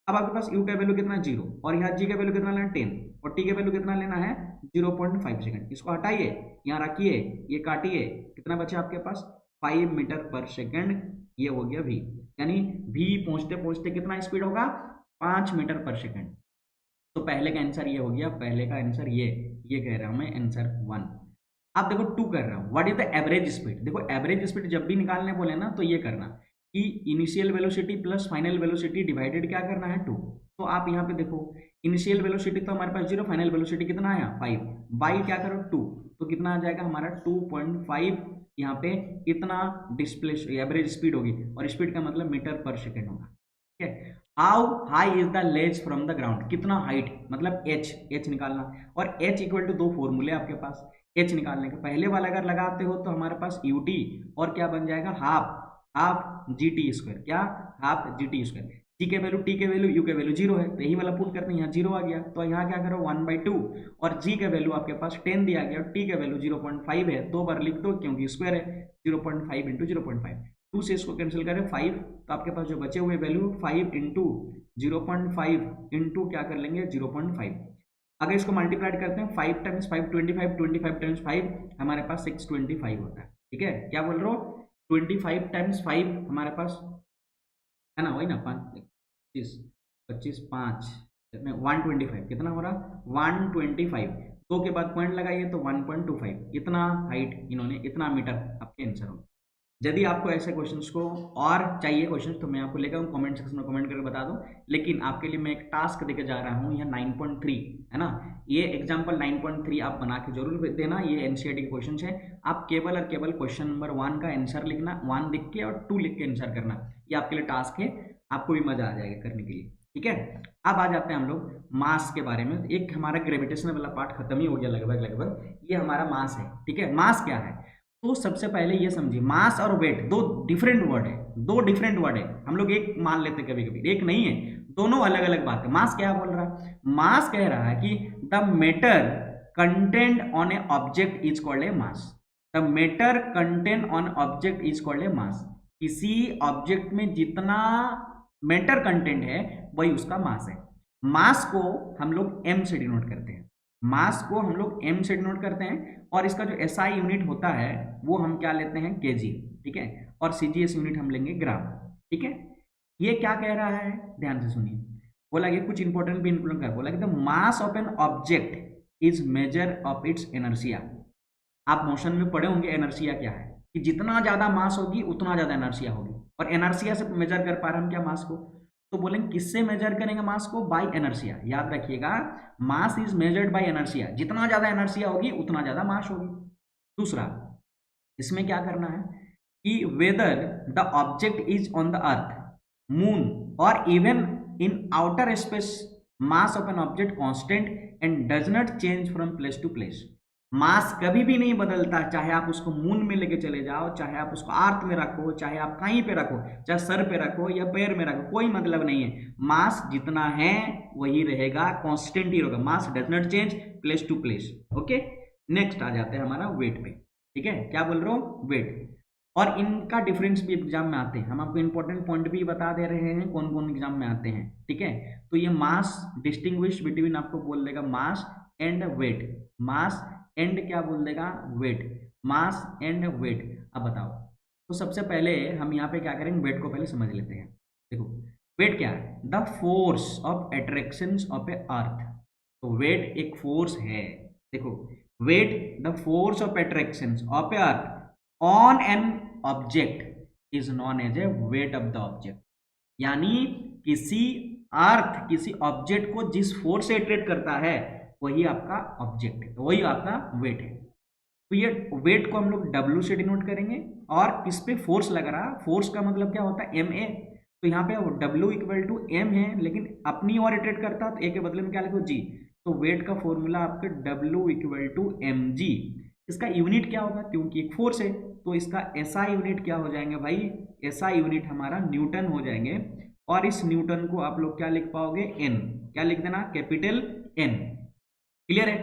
अब आपके पास u का वैल्यू कितना, 0, और यहाँ g का वैल्यू कितना लेना 10, और t का वैल्यू कितना लेना है 0.5 सेकंड। इसको हटाइए, यहाँ रखिए, ये काटिए, कितना बचा आपके पास 5 मीटर पर सेकंड ये हो गया v, यानी v पहुंचते पहुंचते कितना स्पीड होगा, 5 मीटर पर सेकंड। तो पहले का आंसर ये हो गया, पहले का आंसर ये कह रहा हूं मैं आंसर 1। अब देखो 2 कर रहा हूं, what is the average speed. देखो एवरेज स्पीड जब भी निकालने बोले ना तो ये करना कि initial velocity plus final velocity divided क्या करना है 2। तो आप यहाँ पे देखो इनिशियल वेलोसिटी तो हमारे पास 0, फाइनल वेलोसिटी कितना आया 5, बाई क्या करो 2, तो कितना आ जाएगा हमारा 2.5। यहाँ पे इतना डिस्प्लेस एवरेज स्पीड होगी, और स्पीड का मतलब मीटर पर सेकेंड होगा। ठीक है, how high is the ledge from the ground, कितना हाइट मतलब एच निकालना, और एच इक्वल टू 2 फॉर्मूले आपके पास। एच निकालने का पहले वाला अगर लगाते हो तो हमारे पास यूटी और क्या बन जाएगा हाफ जी टी स्क्वायर, क्या half G T square. T के वैल्यू टी के वैल्यू यू के वैल्यू 0 है, तो यही वाला पुट करते हैं, यहाँ 0 आ गया, तो यहाँ क्या करो 1/2, और जी के वैल्यू आपके पास 10 दिया गया, और टी के वैल्यू 0.5 है, 2 बार लिख दो क्योंकि स्क्वायर है, 0.5 इंटू 0.5, 2 से इसको कैंसिल करें 5, तो आपके पास जो बचे हुए वैल्यू 5 इंटू 0.5 इंटू क्या कर लेंगे 0.5। अगर इसको मल्टीप्लाइड करते हैं 5 टाइम्स 5 25, 25 टाइम्स 5 हमारे पास 625 होता है। ठीक है, क्या बोल रहे हो 25 टाइम्स 5 हमारे पास है ना, वही ना 25 25 5 में 125 कितना हो रहा 125, 2 के बाद पॉइंट लगाइए तो 1.25, इतना हाइट इन्होंने, इतना मीटर आपके आंसर होगा। यदि आपको ऐसे क्वेश्चंस को और चाहिए क्वेश्चंस तो मैं आपको लेकर आऊँ, कमेंट सेक्शन में कमेंट करके बता दो। लेकिन आपके लिए मैं एक टास्क देके जा रहा हूँ, यह 9.3 है ना, ये एग्जाम्पल 9.3 आप बना के जरूर देना। ये एनसीईआरटी के क्वेश्चन है, आप केवल और केवल क्वेश्चन नंबर 1 का आंसर लिखना, 1 लिख के और 2 लिख के आंसर करना, ये आपके लिए टास्क है, आपको भी मजा आ जाएगा करने के लिए। ठीक है, अब आ जाते हैं हम लोग मास के बारे में। एक हमारा ग्रेविटेशन वाला पार्ट खत्म ही हो गया लगभग, ये हमारा मास है। ठीक है, मास क्या है, तो सबसे पहले ये समझिए मास और वेट दो डिफरेंट वर्ड है, हम लोग एक मान लेते कभी कभी, एक नहीं है, दोनों अलग अलग बात है। मास क्या बोल रहा है, मास कह रहा है कि the matter content on a object is called a mass, the matter content on object is called a mass. किसी ऑब्जेक्ट में जितना मैटर कंटेंट है वही उसका मास है। मास को हम लोग m से डिनोट करते हैं, मास को हम लोग m से डिनोट करते हैं, और इसका जो एसआई यूनिट होता है वो हम क्या लेते हैं केजी। ठीक है, और सीजीएस यूनिट हम लेंगे ग्राम। ठीक है, ये क्या कह रहा है ध्यान से सुनिए, बोला कि कुछ इंपॉर्टेंट भी इंक्लूड कर, बोला कि the mass of an object is measure of its inertia. आप मोशन में पढ़े होंगे एनर्सिया क्या है, कि जितना ज्यादा मास होगी उतना ज्यादा एनर्सिया होगी, और एनर्सिया से मेजर कर पा रहे हम क्या मास को, तो बोलेंगे किससे मेजर करेंगे मास को, बाय एनर्सिया। याद रखिएगा mass is measured by inertia, जितना ज्यादा एनर्सिया होगी उतना ज्यादा मास होगी। दूसरा इसमें क्या करना है कि whether the object is on the earth, moon और even in outer space, mass of an object constant and does not change from place to place. Mass कभी भी नहीं बदलता, चाहे आप उसको मून में लेके चले जाओ, चाहे आप उसको अर्थ में रखो, चाहे आप कहीं पे रखो, चाहे सर पे रखो या पैर में रखो, कोई मतलब नहीं है। मास जितना है वही रहेगा, कांस्टेंट ही रहेगा, mass does not change place to place. Okay, next आ जाते हैं हमारा वेट पे। ठीक है, क्या बोल रहा हूँ वेट, और इनका डिफरेंस भी एग्जाम में आते हैं, हम आपको इंपॉर्टेंट पॉइंट भी बता दे रहे हैं कौन कौन एग्जाम में आते हैं। ठीक है, तो ये मास डिस्टिंग्विश बिटवीन आपको बोल देगा mass and weight, mass and क्या बोल देगा वेट, मास एंड वेट। अब बताओ, तो सबसे पहले हम यहाँ पे क्या करेंगे, वेट को पहले समझ लेते हैं। देखो वेट क्या है, the force of attraction of a earth. तो वेट एक फोर्स है, देखो weight the force of attraction of a earth on an object is known as a weight of the object. यानी किसी अर्थ किसी ऑब्जेक्ट को जिस फोर्स से अट्रैक्ट करता है वही आपका ऑब्जेक्ट है, वही आपका वेट है। तो ये वेट को हम लोग W से डिनोट करेंगे, और इस पे फोर्स लग रहा, फोर्स का मतलब क्या होता है ma, तो यहाँ पे W इक्वल टू m है, लेकिन अपनी और अट्रैक्ट करता तो a के बदले में क्या लिखो g, तो वेट का फॉर्मूला आपके W इक्वल टू mg। इसका यूनिट क्या होगा, क्योंकि एक फोर्स है तो इसका SI यूनिट क्या हो जाएंगे भाई, SI यूनिट हमारा न्यूटन हो जाएंगे, और इस न्यूटन को आप लोग क्या लिख पाओगे n, क्या लिख देना कैपिटल N। क्लियर है।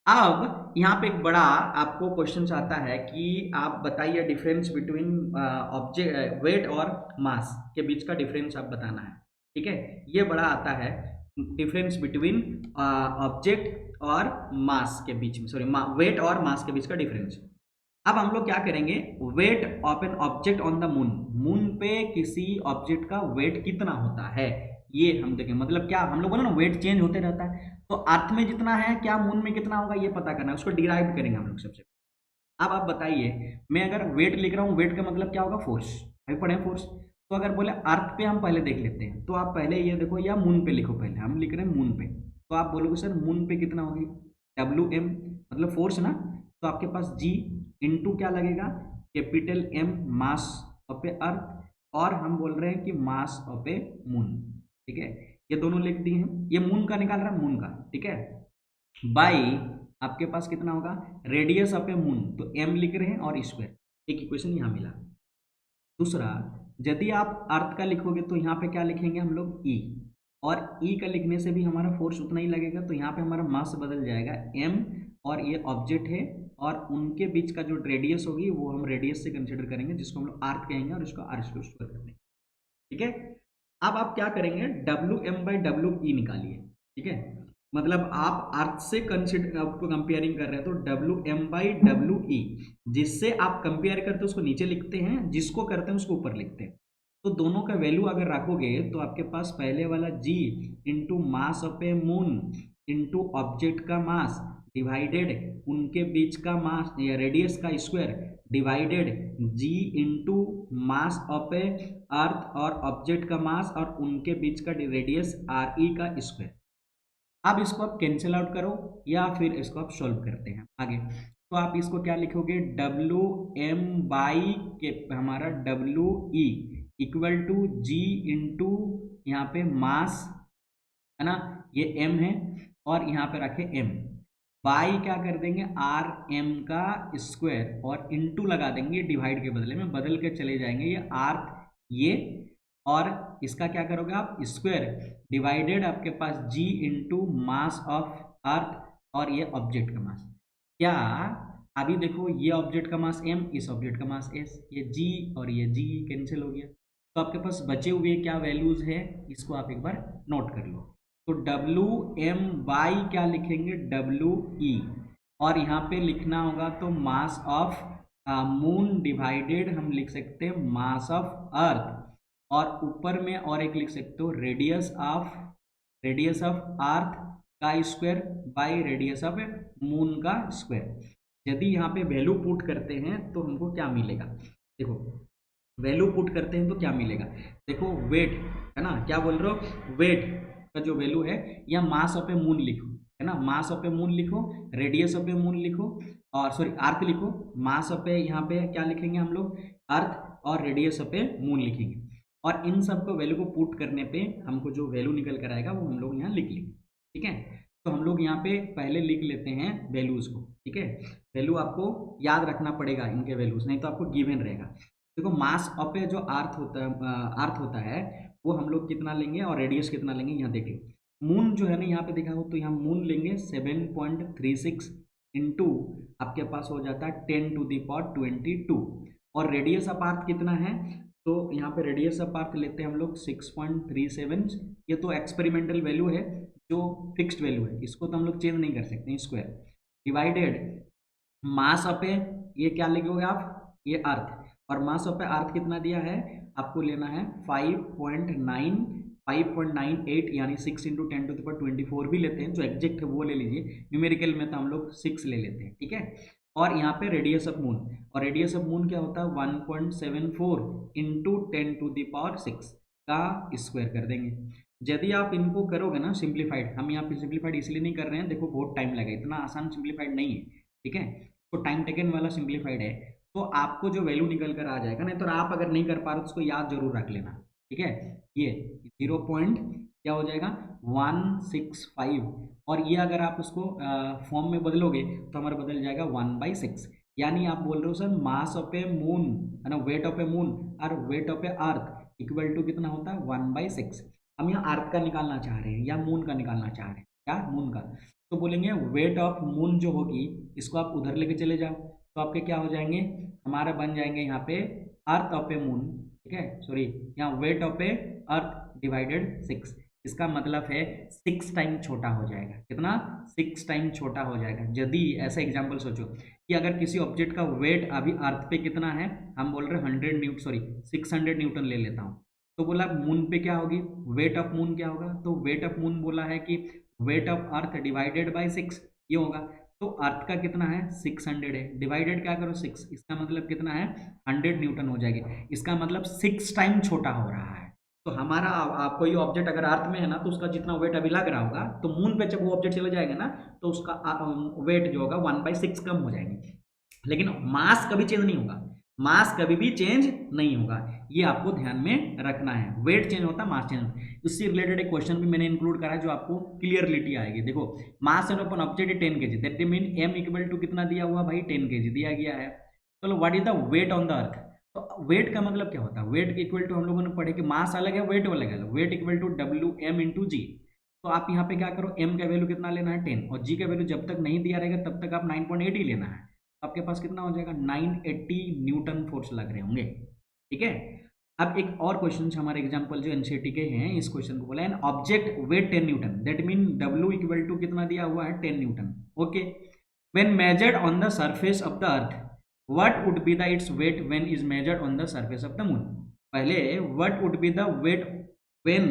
अब यहाँ पे एक बड़ा आपको क्वेश्चन आता है कि आप बताइए डिफरेंस बिटवीन ऑब्जेक्ट वेट और मास के बीच का डिफरेंस आप बताना है। ठीक है, ये बड़ा आता है डिफरेंस बिटवीन ऑब्जेक्ट और मास के बीच में, सॉरी वेट और मास के बीच का डिफरेंस। अब हम लोग क्या करेंगे, weight of an object on the moon, moon पे किसी ऑब्जेक्ट का वेट कितना होता है ये हम देखें। मतलब क्या हम लोग बोले ना वेट चेंज होते रहता है, तो अर्थ में जितना है क्या मून में कितना होगा ये पता करना है, उसको डिराइव करेंगे हम लोग सबसे। अब आप बताइए, मैं अगर वेट लिख रहा हूँ, वेट का मतलब क्या होगा, फोर्स, अभी पढ़े फोर्स। तो अगर बोले अर्थ पे हम पहले देख लेते हैं, तो आप पहले ये देखो या मून पे लिखो, पहले हम लिख रहे हैं मून पे, तो आप बोलोगे सर मून पे कितना होगी, WM मतलब फोर्स ना, तो आपके पास G इंटू क्या लगेगा, capital M mass of a earth, और हम बोल रहे हैं कि मास ऑफ ए मून, ठीक है, ये दोनों लिख दिए हैं, ये मून का निकाल रहा है, मून का, ठीक है, बाई आपके पास कितना होगा, रेडियस ऑफ ए मून, तो M लिख रहे हैं और स्क्वायर, एक इक्वेशन यहाँ मिला। दूसरा, यदि आप अर्थ का लिखोगे तो यहाँ पे क्या लिखेंगे हम लोग, E, और E का लिखने से भी हमारा फोर्स उतना ही लगेगा, तो यहाँ पे हमारा मास बदल जाएगा M, और ये ऑब्जेक्ट है, और उनके बीच का जो रेडियस होगी वो हम रेडियस से कंसिडर करेंगे, जिसको हम लोग आर्क कहेंगे, और इसको आर स्क्वायर कर देंगे, ठीक है। अब आप क्या करेंगे, WM/WE निकालिए, ठीक है, मतलब आप अर्थ से कंसिडर आपको कंपेयरिंग कर रहे हैं, तो WM/WE, जिससे आप कंपेयर करते हैं उसको नीचे लिखते हैं, जिसको करते हैं उसको ऊपर लिखते हैं, तो दोनों का वैल्यू अगर रखोगे तो आपके पास पहले वाला G into mass of a moon into object का मास डिवाइडेड उनके बीच का मास या रेडियस का square divided G into mass of a earth और ऑब्जेक्ट का मास और उनके बीच का रेडियस RE का स्क्वायर। अब इसको आप कैंसिल आउट करो या फिर इसको आप सॉल्व करते हैं आगे, तो आप इसको क्या लिखोगे, WM के हमारा WE equal to G into यहाँ पे मास है ना, ये M है, और यहाँ पे रखे M, बाई क्या कर देंगे RM का स्क्वायर, और इंटू लगा देंगे डिवाइड के बदले में, बदल के चले जाएंगे ये अर्थ ये, और इसका क्या करोगे आप, स्क्वायर डिवाइडेड आपके पास G इंटू मास ऑफ अर्थ और ये ऑब्जेक्ट का मास, क्या अभी देखो ये ऑब्जेक्ट का मास M, इस ऑब्जेक्ट का मास S, ये G और ये G कैंसिल हो गया, तो आपके पास बचे हुए क्या वैल्यूज है, इसको आप एक बार नोट कर लो, तो WM क्या लिखेंगे, WE, और यहाँ पे लिखना होगा तो मास ऑफ मून डिवाइडेड हम लिख सकते हैं मास ऑफ अर्थ, और ऊपर में और एक लिख सकते हो रेडियस ऑफ अर्थ का square by radius of moon का स्क्वायर। यदि यहाँ पे वैल्यू पुट करते हैं तो हमको क्या मिलेगा, देखो वैल्यू पुट करते हैं तो क्या मिलेगा, देखो वेट है ना, क्या बोल रहे हो, वेट का जो वैल्यू है, या मास ऑफ ए मून लिखो, है ना, मास ऑफ ए मून लिखो, रेडियस ऑफ ए मून लिखो, और सॉरी अर्थ लिखो, मास ऑफ ए यहाँ पे क्या लिखेंगे हम लोग, अर्थ, और रेडियस ऑफ ए मून लिखेंगे, और इन सब को वैल्यू को पुट करने पे हमको जो वैल्यू निकल कर आएगा वो हम लोग यहाँ लिख लेंगे, ठीक है। तो हम लोग यहाँ पे पहले लिख लेते हैं वैल्यूज को, ठीक है, वैल्यू आपको याद रखना पड़ेगा इनके वैल्यूज, नहीं तो आपको गिवन रहेगा। देखो मास ऑफ ए जो अर्थ होता है वो हम लोग कितना लेंगे और रेडियस कितना लेंगे, यहाँ देखें, मून जो है ना यहाँ पे देखा हो तो यहाँ मून लेंगे 7.36 इंटू आपके पास हो जाता है 10⁻22, और रेडियस ऑफ अर्थ कितना है, तो यहाँ पे रेडियस ऑफ अर्थ लेते हैं हम लोग 6.37, ये तो एक्सपेरिमेंटल वैल्यू है, जो फिक्स्ड वैल्यू है, इसको तो हम लोग चेंज नहीं कर सकते, स्क्वायर डिवाइडेड मास ऑफ ए, ये क्या लिखोगे आप, ये अर्थ, और मास ऑफ ए अर्थ कितना दिया है आपको, लेना है 5.98 यानी 6 इंटू 10⁻24 भी लेते हैं, जो एग्जैक्ट है वो ले लीजिए, न्यूमेरिकल में तो हम लोग 6 ले लेते हैं, ठीक है, और यहाँ पे रेडियस ऑफ मून, और रेडियस ऑफ मून क्या होता है 1.74 इंटू 10⁻6 का स्क्वायर कर देंगे। यदि आप इनको करोगे ना सिंप्लीफाइड, हम यहाँ पे सिंप्लीफाइड इसलिए नहीं कर रहे हैं, देखो बहुत टाइम लगेगा, इतना आसान सिंप्लीफाइड नहीं है, ठीक है, तो टाइम टेकन वाला सिंप्लीफाइड है, तो आपको जो वैल्यू निकल कर आ जाएगा, नहीं तो आप अगर नहीं कर पा रहे तो उसको याद जरूर रख लेना, ठीक है, ये 0 पॉइंट क्या हो जाएगा 165, और ये अगर आप उसको फॉर्म में बदलोगे तो हमारा बदल जाएगा 1/6, यानी आप बोल रहे हो sir mass of a moon है ना, वेट ऑफ ए मून और weight of a earth equal to कितना होता है 1/6। हम यहाँ अर्थ का निकालना चाह रहे हैं या मून का निकालना चाह रहे हैं, क्या मून का, तो बोलेंगे वेट ऑफ मून जो होगी इसको आप उधर लेके चले जाओ, तो आपके क्या हो जाएंगे, हमारा बन जाएंगे यहाँ पे अर्थ ऑफ ए मून, ठीक है, सॉरी यहाँ wait of a earth divided 6, इसका मतलब है 6 टाइम छोटा हो जाएगा, कितना 6 टाइम छोटा हो जाएगा। यदि ऐसा एग्जांपल सोचो कि अगर किसी ऑब्जेक्ट का वेट अभी अर्थ पे कितना है, हम बोल रहे हैं 600 न्यूटन ले लेता हूँ, तो बोला मून पे क्या होगी, वेट ऑफ मून क्या होगा, तो वेट ऑफ मून बोला है कि weight of earth divided by 6 ये होगा। तो अर्थ का कितना है 600 है, डिवाइडेड क्या करो 6, इसका मतलब कितना है 100 न्यूटन हो जाएगी, इसका मतलब 6 टाइम छोटा हो रहा है। तो हमारा कोई ऑब्जेक्ट अगर अर्थ में है ना, तो उसका जितना वेट अभी लग रहा होगा, तो मून पे जब वो ऑब्जेक्ट चला जाएगा ना, तो उसका वेट जो होगा 1/6 कम हो जाएंगे। लेकिन मास कभी चेंज नहीं होगा, मास कभी भी चेंज नहीं होगा, ये आपको ध्यान में रखना है। वेट चेंज होता है, मास चेंज होता है। इससे रिलेटेड एक क्वेश्चन भी मैंने इंक्लूड करा है जो आपको क्लियरलिटी आएगी। देखो, mass and open object 10 kg, that mean m equal to कितना दिया हुआ भाई 10 kg दिया गया है। चलो, what is the weight on the earth, तो वेट का मतलब क्या होता है, वेट इक्वल टू हम लोगों ने पढ़े कि मास अलग है वेट अलग है, weight equal to WM × G। तो आप यहाँ पे क्या करो, m का वैल्यू कितना लेना है 10, और g का वैल्यू जब तक नहीं दिया रहेगा तब तक आप 9.8 ही लेना है। तो आपके पास कितना हो जाएगा 980 न्यूटन फोर्स लग रहे होंगे। ठीक है, अब एक और क्वेश्चन हमारे एग्जांपल जो एनसीईआरटी के हैं, इस क्वेश्चन को बोला an object weight 10 newton, that mean W equal to कितना दिया हुआ है 10 newton. Okay, when measured on the surface of the earth what would be the its weight when is measured on the surface of the moon. पहले what would be the weight when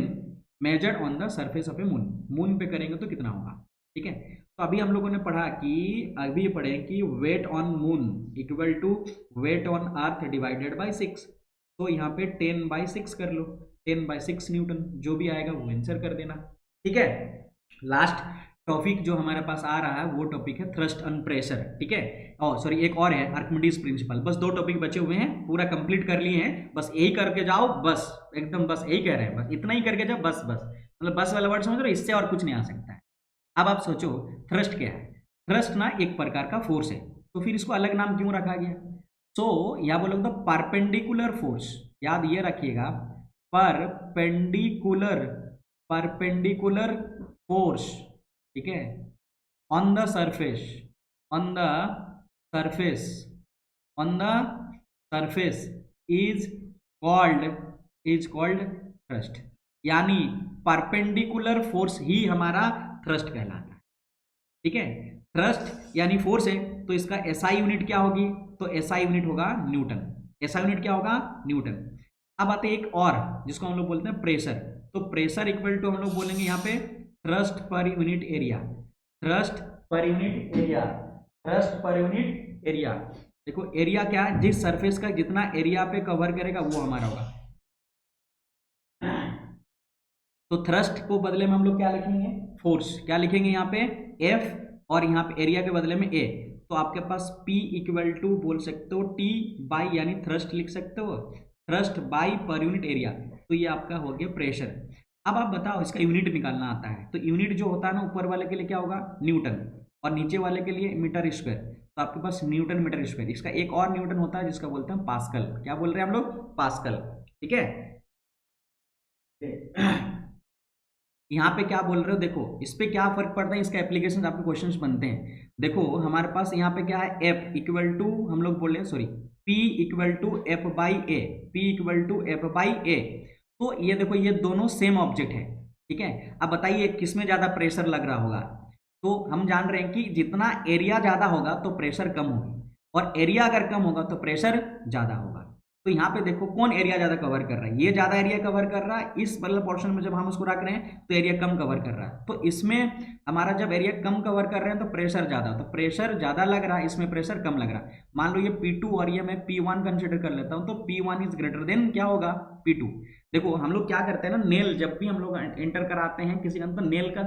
measured on the surface of a moon, moon पे करेंगे तो कितना होगा। ठीक है, तो अभी हम लोगों ने पढ़ा कि अभी पढ़े कि weight on moon equal to weight on earth divided by 6। तो यहाँ पे 10/6 कर लो, 10/6 न्यूटन, जो भी आएगा वो आंसर कर देना। ठीक है, लास्ट टॉपिक जो हमारे पास आ रहा है वो टॉपिक है थ्रस्ट ऑन प्रेशर। ठीक है, सॉरी एक और है आर्किमिडीज प्रिंसिपल। बस 2 टॉपिक बचे हुए हैं, पूरा कंप्लीट कर लिए हैं, बस यही करके जाओ, बस एकदम बस यही कह रहे हैं, बस इतना ही करके जाओ, बस बस मतलब बस वाला वर्ड समझ रहे हो, इससे और कुछ नहीं आ सकता है। अब आप सोचो थ्रस्ट क्या है, थ्रस्ट ना एक प्रकार का फोर्स है, तो फिर इसको अलग नाम क्यों रखा गया। सो यहाँ बोलोगे तो परपेंडिकुलर फोर्स, याद ये रखिएगा, परपेंडिकुलर परपेंडिकुलर फोर्स। ठीक है, on the surface, on the surface, on the surface is called thrust, यानी परपेंडिकुलर फोर्स ही हमारा थ्रस्ट कहलाता है। ठीक है, थ्रस्ट यानी फोर्स है, तो इसका एसआई यूनिट क्या होगी, तो एसआई यूनिट होगा न्यूटन, एसआई यूनिट क्या होगा न्यूटन। अब आते हैं एक और जिसको हम लोग बोलते हैं प्रेशर, तो प्रेशर इक्वल टू हम लोग बोलेंगे यहाँ पे thrust per unit area, thrust per unit area, thrust per unit area. देखो एरिया क्या है, जिस सरफेस का जितना एरिया पे कवर करेगा वो हमारा होगा। तो थ्रस्ट को बदले में हम लोग क्या लिखेंगे, फोर्स, क्या लिखेंगे यहाँ पे F, और यहाँ पे एरिया के बदले में A। तो आपके पास P इक्वल टू बोल सकते हो T बाई, यानी थ्रस्ट लिख सकते हो, thrust by per unit area, तो ये आपका हो गया प्रेशर। अब आप बताओ इसका यूनिट निकालना आता है, तो यूनिट जो होता है ना ऊपर वाले के लिए क्या होगा न्यूटन, और नीचे वाले के लिए मीटर स्क्वायर, तो आपके पास न्यूटन मीटर स्क्वायर। इसका एक और न्यूटन होता है जिसका बोलते हैं पास्कल, क्या बोल रहे हैं हम लोग, पास्कल। ठीक है, यहाँ पे क्या बोल रहे हो, देखो इस पे क्या फर्क पड़ता है, इसका एप्लीकेशन आपके क्वेश्चंस बनते हैं। देखो हमारे पास यहाँ पे क्या है, F इक्वल टू हम लोग बोल रहे हैं, sorry P equal to F/A, P equal to F/A। तो ये देखो ये दोनों सेम ऑब्जेक्ट है। ठीक है, अब बताइए किसमें ज्यादा प्रेशर लग रहा होगा, तो हम जान रहे हैं कि जितना एरिया ज्यादा होगा तो प्रेशर कम होगी, और एरिया अगर कम होगा तो प्रेशर ज्यादा होगा। तो यहाँ पे देखो कौन एरिया ज्यादा कवर कर रहा है, ये ज्यादा एरिया कवर कर रहा है, इस वाला पोर्शन में जब हम उसको रख रहे हैं तो एरिया कम कवर कर रहा है। तो इसमें हमारा जब एरिया कम कवर कर रहे हैं तो प्रेशर ज्यादा, तो प्रेशर ज्यादा लग रहा है, इसमें प्रेशर कम लग रहा है। मान लो ये P2 और ये मैं P1 कंसिडर कर लेता हूँ, तो P1 इज ग्रेटर देन क्या होगा P2। देखो हम लोग क्या करते हैं ना, नेल जब भी हम लोग एंटर कराते हैं किसी का, तो नेल का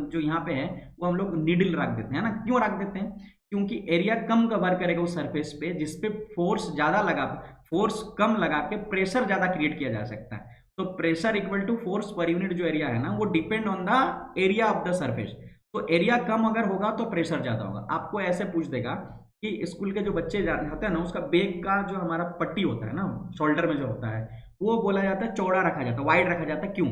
जो यहाँ पे है वो हम लोग नीडल रख देते हैं ना, क्यों रख देते हैं, क्योंकि एरिया कम कवर करेगा उस सरफेस पे जिसपे फोर्स ज्यादा लगा, फोर्स कम लगा के प्रेशर ज्यादा क्रिएट किया जा सकता है। तो pressure equal to force per unit जो एरिया है ना, वो depend on the area of the surface. तो एरिया कम अगर होगा तो प्रेशर ज्यादा होगा। आपको ऐसे पूछ देगा कि स्कूल के जो बच्चे होते हैं ना, उसका बैग का जो हमारा पट्टी होता है ना, शोल्डर में जो होता है, वो बोला जाता है चौड़ा रखा जाता है, वाइड रखा जाता है, क्यों।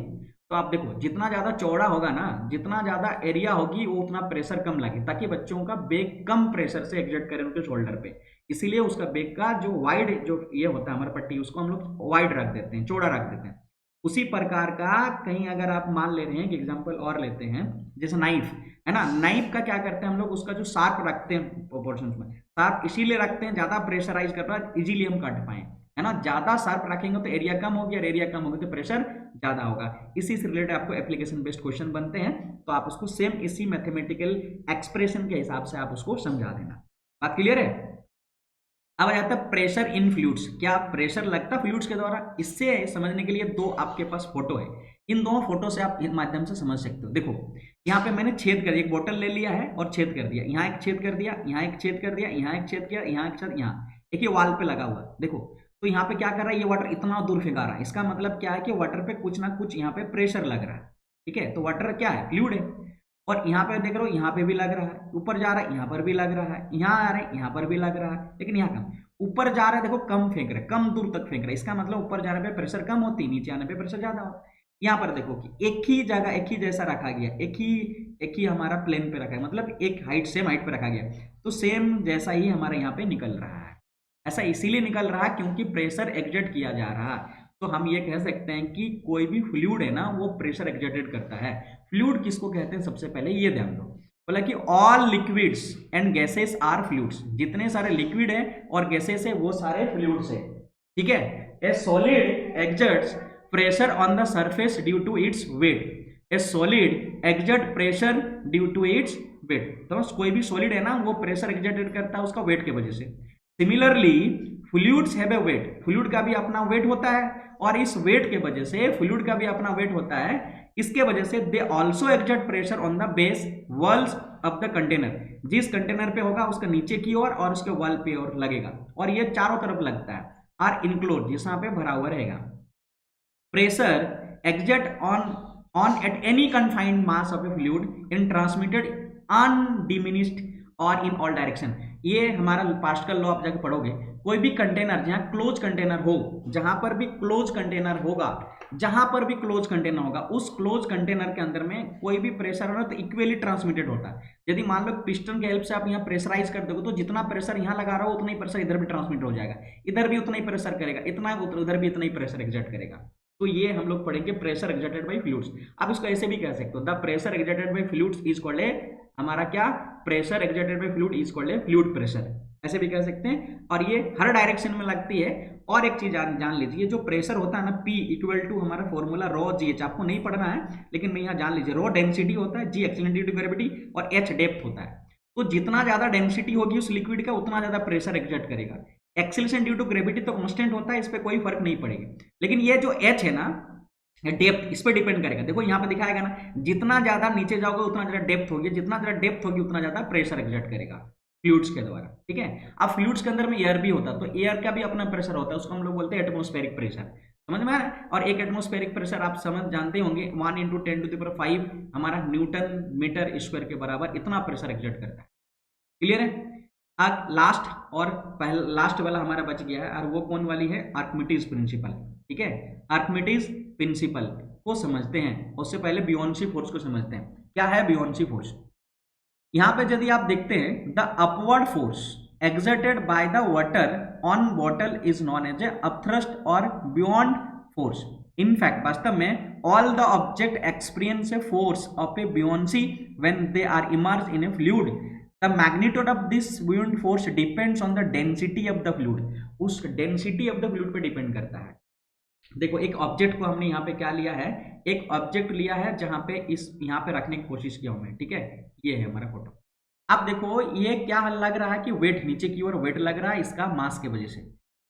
तो आप देखो जितना ज्यादा चौड़ा होगा ना, जितना ज्यादा एरिया होगी वो उतना प्रेशर कम लगे, ताकि बच्चों का बैग कम प्रेशर से एग्जर्ट करे उनके शोल्डर पे। इसीलिए उसका बैग का जो वाइड जो ये होता है हमारा पट्टी, उसको हम लोग वाइड रख देते हैं, चौड़ा रख देते हैं। उसी प्रकार का कहीं अगर आप मान ले रहे हैं कि एग्जांपल और लेते हैं, जैसे नाइफ है ना, नाइफ का क्या करते हैं हम लोग, उसका जो शार्प रखते हैं प्रोपोर्शंस में, शार्प इसीलिए रखते हैं, ज्यादा प्रेशराइज कर रहा है इजीली हम काट पाए, है ना। ज्यादा शार्प रखेंगे तो एरिया कम होगी, और एरिया कम होगी तो प्रेशर ज्यादा होगा। इसी से रिलेटेड आपको एप्लीकेशन बेस्ड क्वेश्चन बनते हैं, तो आप उसको सेम इसी मैथमेटिकल एक्सप्रेशन के हिसाब से आप उसको समझा देना। बात क्लियर है। अब आ जाता है प्रेशर इन फ्लूइड्स। क्या प्रेशर लगता है फ्लूइड्स के द्वारा? इससे समझने के लिए दो आपके पास फोटो है, इन दोनों फोटो से आप इस माध्यम से समझ सकते हो। देखो यहाँ पे मैंने छेद कर दिया, एक बोतल ले लिया है और छेद कर दिया, यहाँ एक छेद कर दिया, यहाँ एक छेद कर दिया, यहाँ एक छेद किया, यहाँ एक छेद, यहाँ एक, ये वाल पे लगा हुआ। देखो तो यहाँ पे क्या कर रहा है, ये वाटर इतना दूर फेंका रहा है, इसका मतलब क्या है कि वाटर पे कुछ ना कुछ यहाँ पे प्रेशर लग रहा है, ठीक है। तो वाटर क्या है, फ्लूइड है। और यहाँ पे देख रहे हो, यहाँ पे भी लग रहा है, ऊपर जा रहा है यहाँ पर भी लग रहा है, यहाँ आ रहे हैं यहाँ पर भी लग रहा है, लेकिन यहाँ कम। ऊपर जा रहा है देखो कम फेंक रहा है, कम दूर तक फेंक रहा है, इसका मतलब ऊपर जाने पे प्रेशर कम होती है, नीचे आने पे प्रेशर ज्यादा होता है। यहाँ पर देखो कि एक ही जगह एक ही जैसा रखा गया, एक ही हमारा प्लेन पे रखा है, मतलब एक हाइट सेम हाइट पे रखा गया, तो सेम जैसा ही हमारे यहाँ पे निकल रहा है। ऐसा इसीलिए निकल रहा है क्योंकि प्रेशर एग्जर्ट किया जा रहा है। तो हम ये कह सकते हैं कि कोई भी फ्लूइड है ना, वो प्रेशर एग्जर्टेड करता है। फ्लूइड किसको कहते हैं, सबसे पहले ये ध्यान दो, बोला कि all liquids and gases are fluids. जितने सारे लिक्विड है और गैसेस है वो सारे फ्लूइड्स है, ठीक है। A solid exerts pressure on the surface due to its weight. A solid exert pressure due to its weight. तो कोई भी सॉलिड है ना, वो प्रेशर एक्सर्टेड करता है उसका वेट के वजह से। Similarly fluids have a weight. Fluid का भी अपना वेट होता है, और इस वेट के वजह से फ्लूइड का भी अपना वेट होता है, इसके वजह से they also exert pressure on the base walls of the container. जिस कंटेनर पे होगा उसका नीचे की ओर और उसके वॉल पे और लगेगा, और ये चारों तरफ लगता है। आर इनक्लोज, जिसमें पे भरा हुआ रहेगा। Pressure exert on at any confined mass of A fluid in transmitted undiminished और इन ऑल डायरेक्शन। ये हमारा पास्कल लॉ आप जाके पढ़ोगे। कोई भी कंटेनर जहां क्लोज कंटेनर हो, जहां पर भी क्लोज कंटेनर होगा, जहां पर भी क्लोज कंटेनर होगा, उस क्लोज कंटेनर के अंदर में कोई भी प्रेशर हो ना तो इक्वली ट्रांसमिटेड होता है। यदि मान लो पिस्टन के हेल्प से आप यहाँ प्रेशराइज कर दोगे, तो जितना प्रेशर यहाँ लगा रहा हो उतना ही प्रेशर इधर भी ट्रांसमिट हो जाएगा, इधर भी उतना ही प्रेशर करेगा, इतना उधर भी इतना ही प्रेशर एक्सर्ट करेगा। तो ये हम लोग पढ़ेंगे प्रेशर एक्सर्टेड बाय फ्लूइड्स। आप इसको ऐसे भी कह सकते हो, the pressure exerted by fluids is called ए, हमारा क्या, pressure exerted by fluid is called A fluid pressure, ऐसे भी कह सकते हैं। और ये हर डायरेक्शन में लगती है। और एक चीज जान लीजिए, जो प्रेशर होता है ना, P इक्वल टू हमारा फॉर्मूला रो जी एच, आपको नहीं पढ़ना है लेकिन मैं यहाँ जान लीजिए। रो डेंसिटी होता है, जी एक्सेलरेटिव ग्रेविटी, और H डेप्थ होता है। तो जितना ज्यादा डेंसिटी होगी उस लिक्विड का, उतना ज्यादा प्रेशर एक्सर्ट करेगा। एक्सेलरेशन ड्यू टू ग्रेविटी तो कांस्टेंट होता है, इस पर कोई फर्क नहीं पड़ेगा, लेकिन ये जो H है ना, डेप्थ, इस पर डिपेंड करेगा। देखो यहाँ पे दिखाएगा ना, जितना ज्यादा नीचे जाओगे उतना ज्यादा डेप्थ होगी, जितना ज्यादा डेप्थ होगी उतना ज्यादा प्रेशर एक्सर्ट करेगा फ्लूइड्स के द्वारा, ठीक है। अब फ्लूइड्स के अंदर में एयर भी होता है, तो एयर का भी अपना प्रेशर होता है, उसको हम लोग बोलते हैं एटमॉस्फेरिक प्रेशर, समझ में आ रहा है। और एक एटमॉस्फेरिक प्रेशर आप समझ जानते होंगे 1 × 10⁵ हमारा न्यूटन मीटर स्क्वायर के बराबर, इतना प्रेशर एक्सर्ट करता है। क्लियर है। अब लास्ट और पहला लास्ट वाला हमारा बच गया है, और वो कौन वाली है, आर्किमिडीज प्रिंसिपल, ठीक है। आर्किमिडीज प्रिंसिपल को समझते हैं, उससे पहले बियोंसी फोर्स को समझते हैं। क्या है बियोंसी फोर्स? यहाँ पे यदि आप देखते हैं, the upward force exerted by the water on bottle is known as a upthrust or beyond force. In fact, वास्तव में all the object experience a force of a buoyancy when they are immersed in a fluid. The magnitude of this buoyant force depends on the density of the fluid. उस density of the fluid पे depend करता है। देखो एक object को हमने यहाँ पे क्या लिया है, एक ऑब्जेक्ट लिया है जहां पे इस यहाँ पे रखने की कोशिश किया हूं मैं, ठीक है। ये है हमारा फोटो। अब देखो ये क्या लग रहा है कि वेट नीचे की ओर वेट लग रहा है इसका मास के वजह से।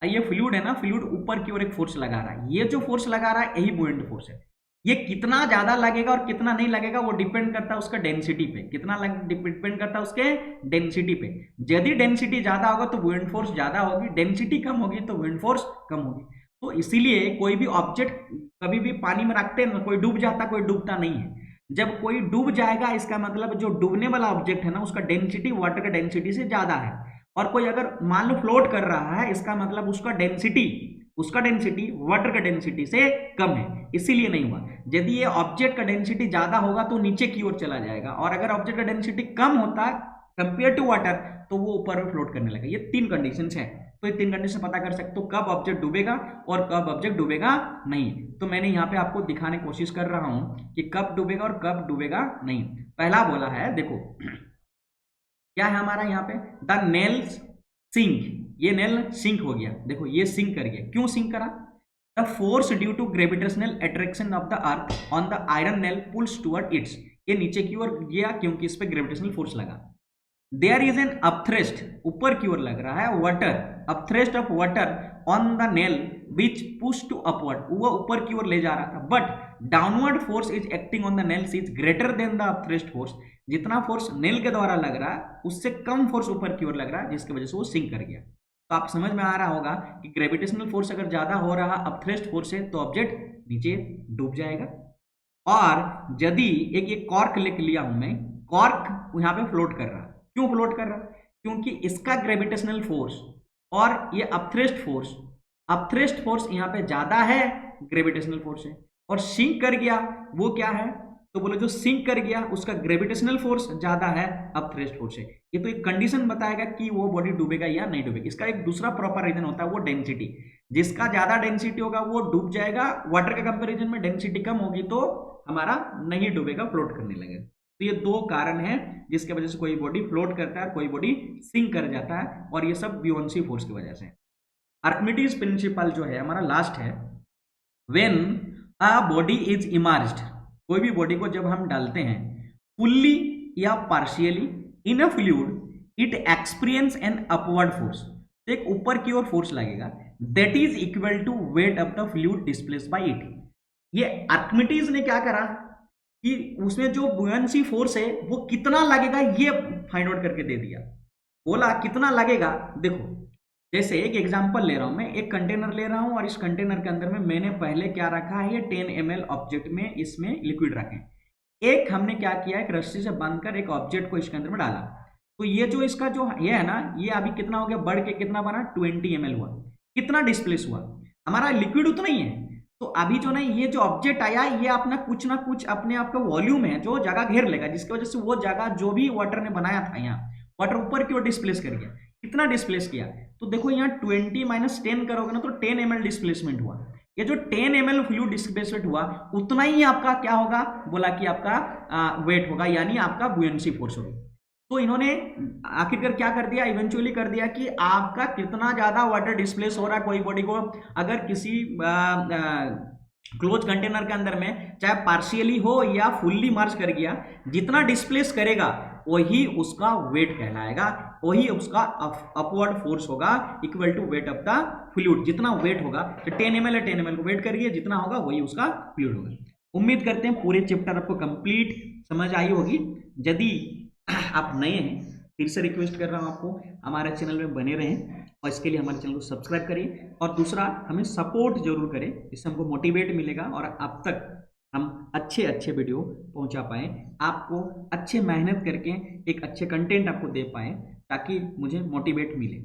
ये फ्लूइड है ना, फ्लूइड ऊपर की ओर एक फोर्स लगा रहा है, ये जो फोर्स लगा रहा है यही बुओयंट फोर्स है। ये कितना ज्यादा लगेगा और कितना नहीं लगेगा वो डिपेंड करता है उसका डेंसिटी पे, कितना डिपेंड करता है उसके डेंसिटी पे। यदि डेंसिटी ज्यादा होगा तो बुओयंट फोर्स ज्यादा होगी, डेंसिटी कम होगी तो बुओयंट फोर्स कम होगी। तो इसीलिए कोई भी ऑब्जेक्ट कभी भी पानी में रखते हैं, कोई डूब जाता कोई डूबता नहीं है। जब कोई डूब जाएगा इसका मतलब जो डूबने वाला ऑब्जेक्ट है ना उसका डेंसिटी वाटर का डेंसिटी से ज्यादा है, और कोई अगर मान लो फ्लोट कर रहा है इसका मतलब उसका डेंसिटी वाटर का डेंसिटी से कम है, इसीलिए नहीं हुआ। यदि ये ऑब्जेक्ट का डेंसिटी ज्यादा होगा तो नीचे की ओर चला जाएगा, और अगर ऑब्जेक्ट का डेंसिटी कम होता है कंपेयर टू वाटर तो वो ऊपर में फ्लोट करने लगेगा। ये तीन कंडीशंस हैं, तो ये तीन कंडीशन पता कर सकते हो कब ऑब्जेक्ट डूबेगा और कब ऑब्जेक्ट डूबेगा नहीं। तो मैंने यहाँ पे आपको दिखाने की कोशिश कर रहा हूं कि कब डूबेगा और कब डूबेगा नहीं। पहला बोला है, देखो क्या है हमारा यहाँ पे, द नेल्स सिंक, ये नेल सिंक हो गया, देखो ये सिंक कर गया। क्यों सिंक करा? The force due to gravitational attraction of the earth on the iron nail pulls toward its, ये नीचे की ओर गया क्योंकि इस पे ग्रेविटेशनल फोर्स लगा। देयर इज एन अपथ्रस्ट, ऊपर की ओर लग रहा है water, upthrust of water on the nail which push to upward, वो ऊपर की ओर ले जा रहा था, but downward force is acting on the nail is greater than the upthrust force, जितना फोर्स नेल के द्वारा लग रहा है उससे कम फोर्स ऊपर की ओर लग रहा है, जिसकी वजह से वो सिंक कर गया। तो आप समझ में आ रहा होगा कि ग्रेविटेशनल फोर्स अगर ज्यादा हो रहा अपथ्रस्ट फोर्स से तो ऑब्जेक्ट नीचे डूब जाएगा। और यदि एक ये कॉर्क लेके लिया हूं मैं, कॉर्क यहाँ पे फ्लोट कर रहा, क्यों फ्लोट कर रहा? क्योंकि इसका ग्रेविटेशनल फोर्स और ये अपथ्रस्ट फोर्स यहाँ पे ज्यादा है ग्रेविटेशनल फोर्स से, और सिंक कर गया वो क्या है? तो बोलो जो सिंक कर गया उसका ग्रेविटेशनल फोर्स ज्यादा है अपथ्रस्ट फोर्स से। ये तो एक कंडीशन बताएगा कि वो बॉडी डूबेगा या नहीं डूबेगा। इसका एक दूसरा प्रॉपर रीजन होता है वो डेंसिटी, जिसका ज्यादा डेंसिटी होगा वो डूब जाएगा, वाटर के कंपेरिजन में डेंसिटी कम होगी तो हमारा नहीं डूबेगा, फ्लोट करने लगेगा। तो ये दो कारण हैं जिसके वजह से कोई बॉडी फ्लोट करता है और कोई बॉडी सिंक कर जाता है, और ये सब ब्यूयेंसी फोर्स की वजह से। आर्किमिडीज प्रिंसिपल जो है हमारा लास्ट है, when a body is emerged, कोई भी बॉडी को जब हम डालते हैं फुल्ली या partially in a fluid it experience an upward force, एक ऊपर की ओर फोर्स लगेगा that is equal to weight of the fluid displaced by it. ये आर्किमिडीज ने क्या करा कि उसमें जो बुयंसी फोर्स है वो कितना लगेगा ये फाइंड आउट करके दे दिया। बोला कितना लगेगा, देखो जैसे एक एग्जांपल ले रहा हूं मैं, एक कंटेनर ले रहा हूं और इस कंटेनर के अंदर में मैंने पहले क्या रखा है, ये 10 ml ऑब्जेक्ट में इसमें लिक्विड रखे। एक हमने क्या किया, एक रस्सी से बांधकर एक ऑब्जेक्ट को इसके अंदर में डाला, तो ये जो इसका जो ये है ना, ये अभी कितना हो गया, बढ़ के कितना बना 20 ml हुआ। कितना डिस्प्लेस हुआ, हमारा लिक्विड उतना ही है। तो अभी जो ना ये जो ऑब्जेक्ट आया ये अपना कुछ ना कुछ अपने आप का वॉल्यूम है जो जगह घेर लेगा, जिसकी वजह से वो जगह जो भी वाटर ने बनाया था, यहाँ वाटर ऊपर की ओर डिस्प्लेस कर गया। कितना डिस्प्लेस किया, तो देखो यहाँ 20 - 10 करोगे ना तो 10 ml डिस्प्लेसमेंट हुआ। ये जो 10 ml फ्लूइड डिस्प्लेसमेंट हुआ उतना ही आपका क्या होगा, बोला कि आपका वेट होगा, यानी आपका बुयंसी फोर्स होगा। तो इन्होंने आखिरकार क्या कर दिया, इवेंचुअली कर दिया कि आपका कितना ज्यादा वाटर डिस्प्लेस हो रहा है, कोई बॉडी को अगर किसी क्लोज कंटेनर के अंदर में चाहे पार्शियली हो या फुल्ली मर्ज कर गया, जितना डिस्प्लेस करेगा वही उसका वेट कहलाएगा, वही उसका अपवर्ड फोर्स होगा equal to weight of the fluid. जितना वेट होगा तो 10 ml है, 10 ml को वेट करिए, जितना होगा वही उसका फ्लूइड होगा। उम्मीद करते हैं पूरे चैप्टर आपको कंप्लीट समझ आई होगी। यदि आप नए हैं फिर से रिक्वेस्ट कर रहा हूँ आपको हमारे चैनल में बने रहें, और इसके लिए हमारे चैनल को सब्सक्राइब करिए, और दूसरा हमें सपोर्ट जरूर करें, इससे हमको मोटिवेट मिलेगा और अब तक हम अच्छे अच्छे वीडियो पहुंचा पाएँ, आपको अच्छे मेहनत करके एक अच्छे कंटेंट आपको दे पाएँ, ताकि मुझे मोटिवेट मिले।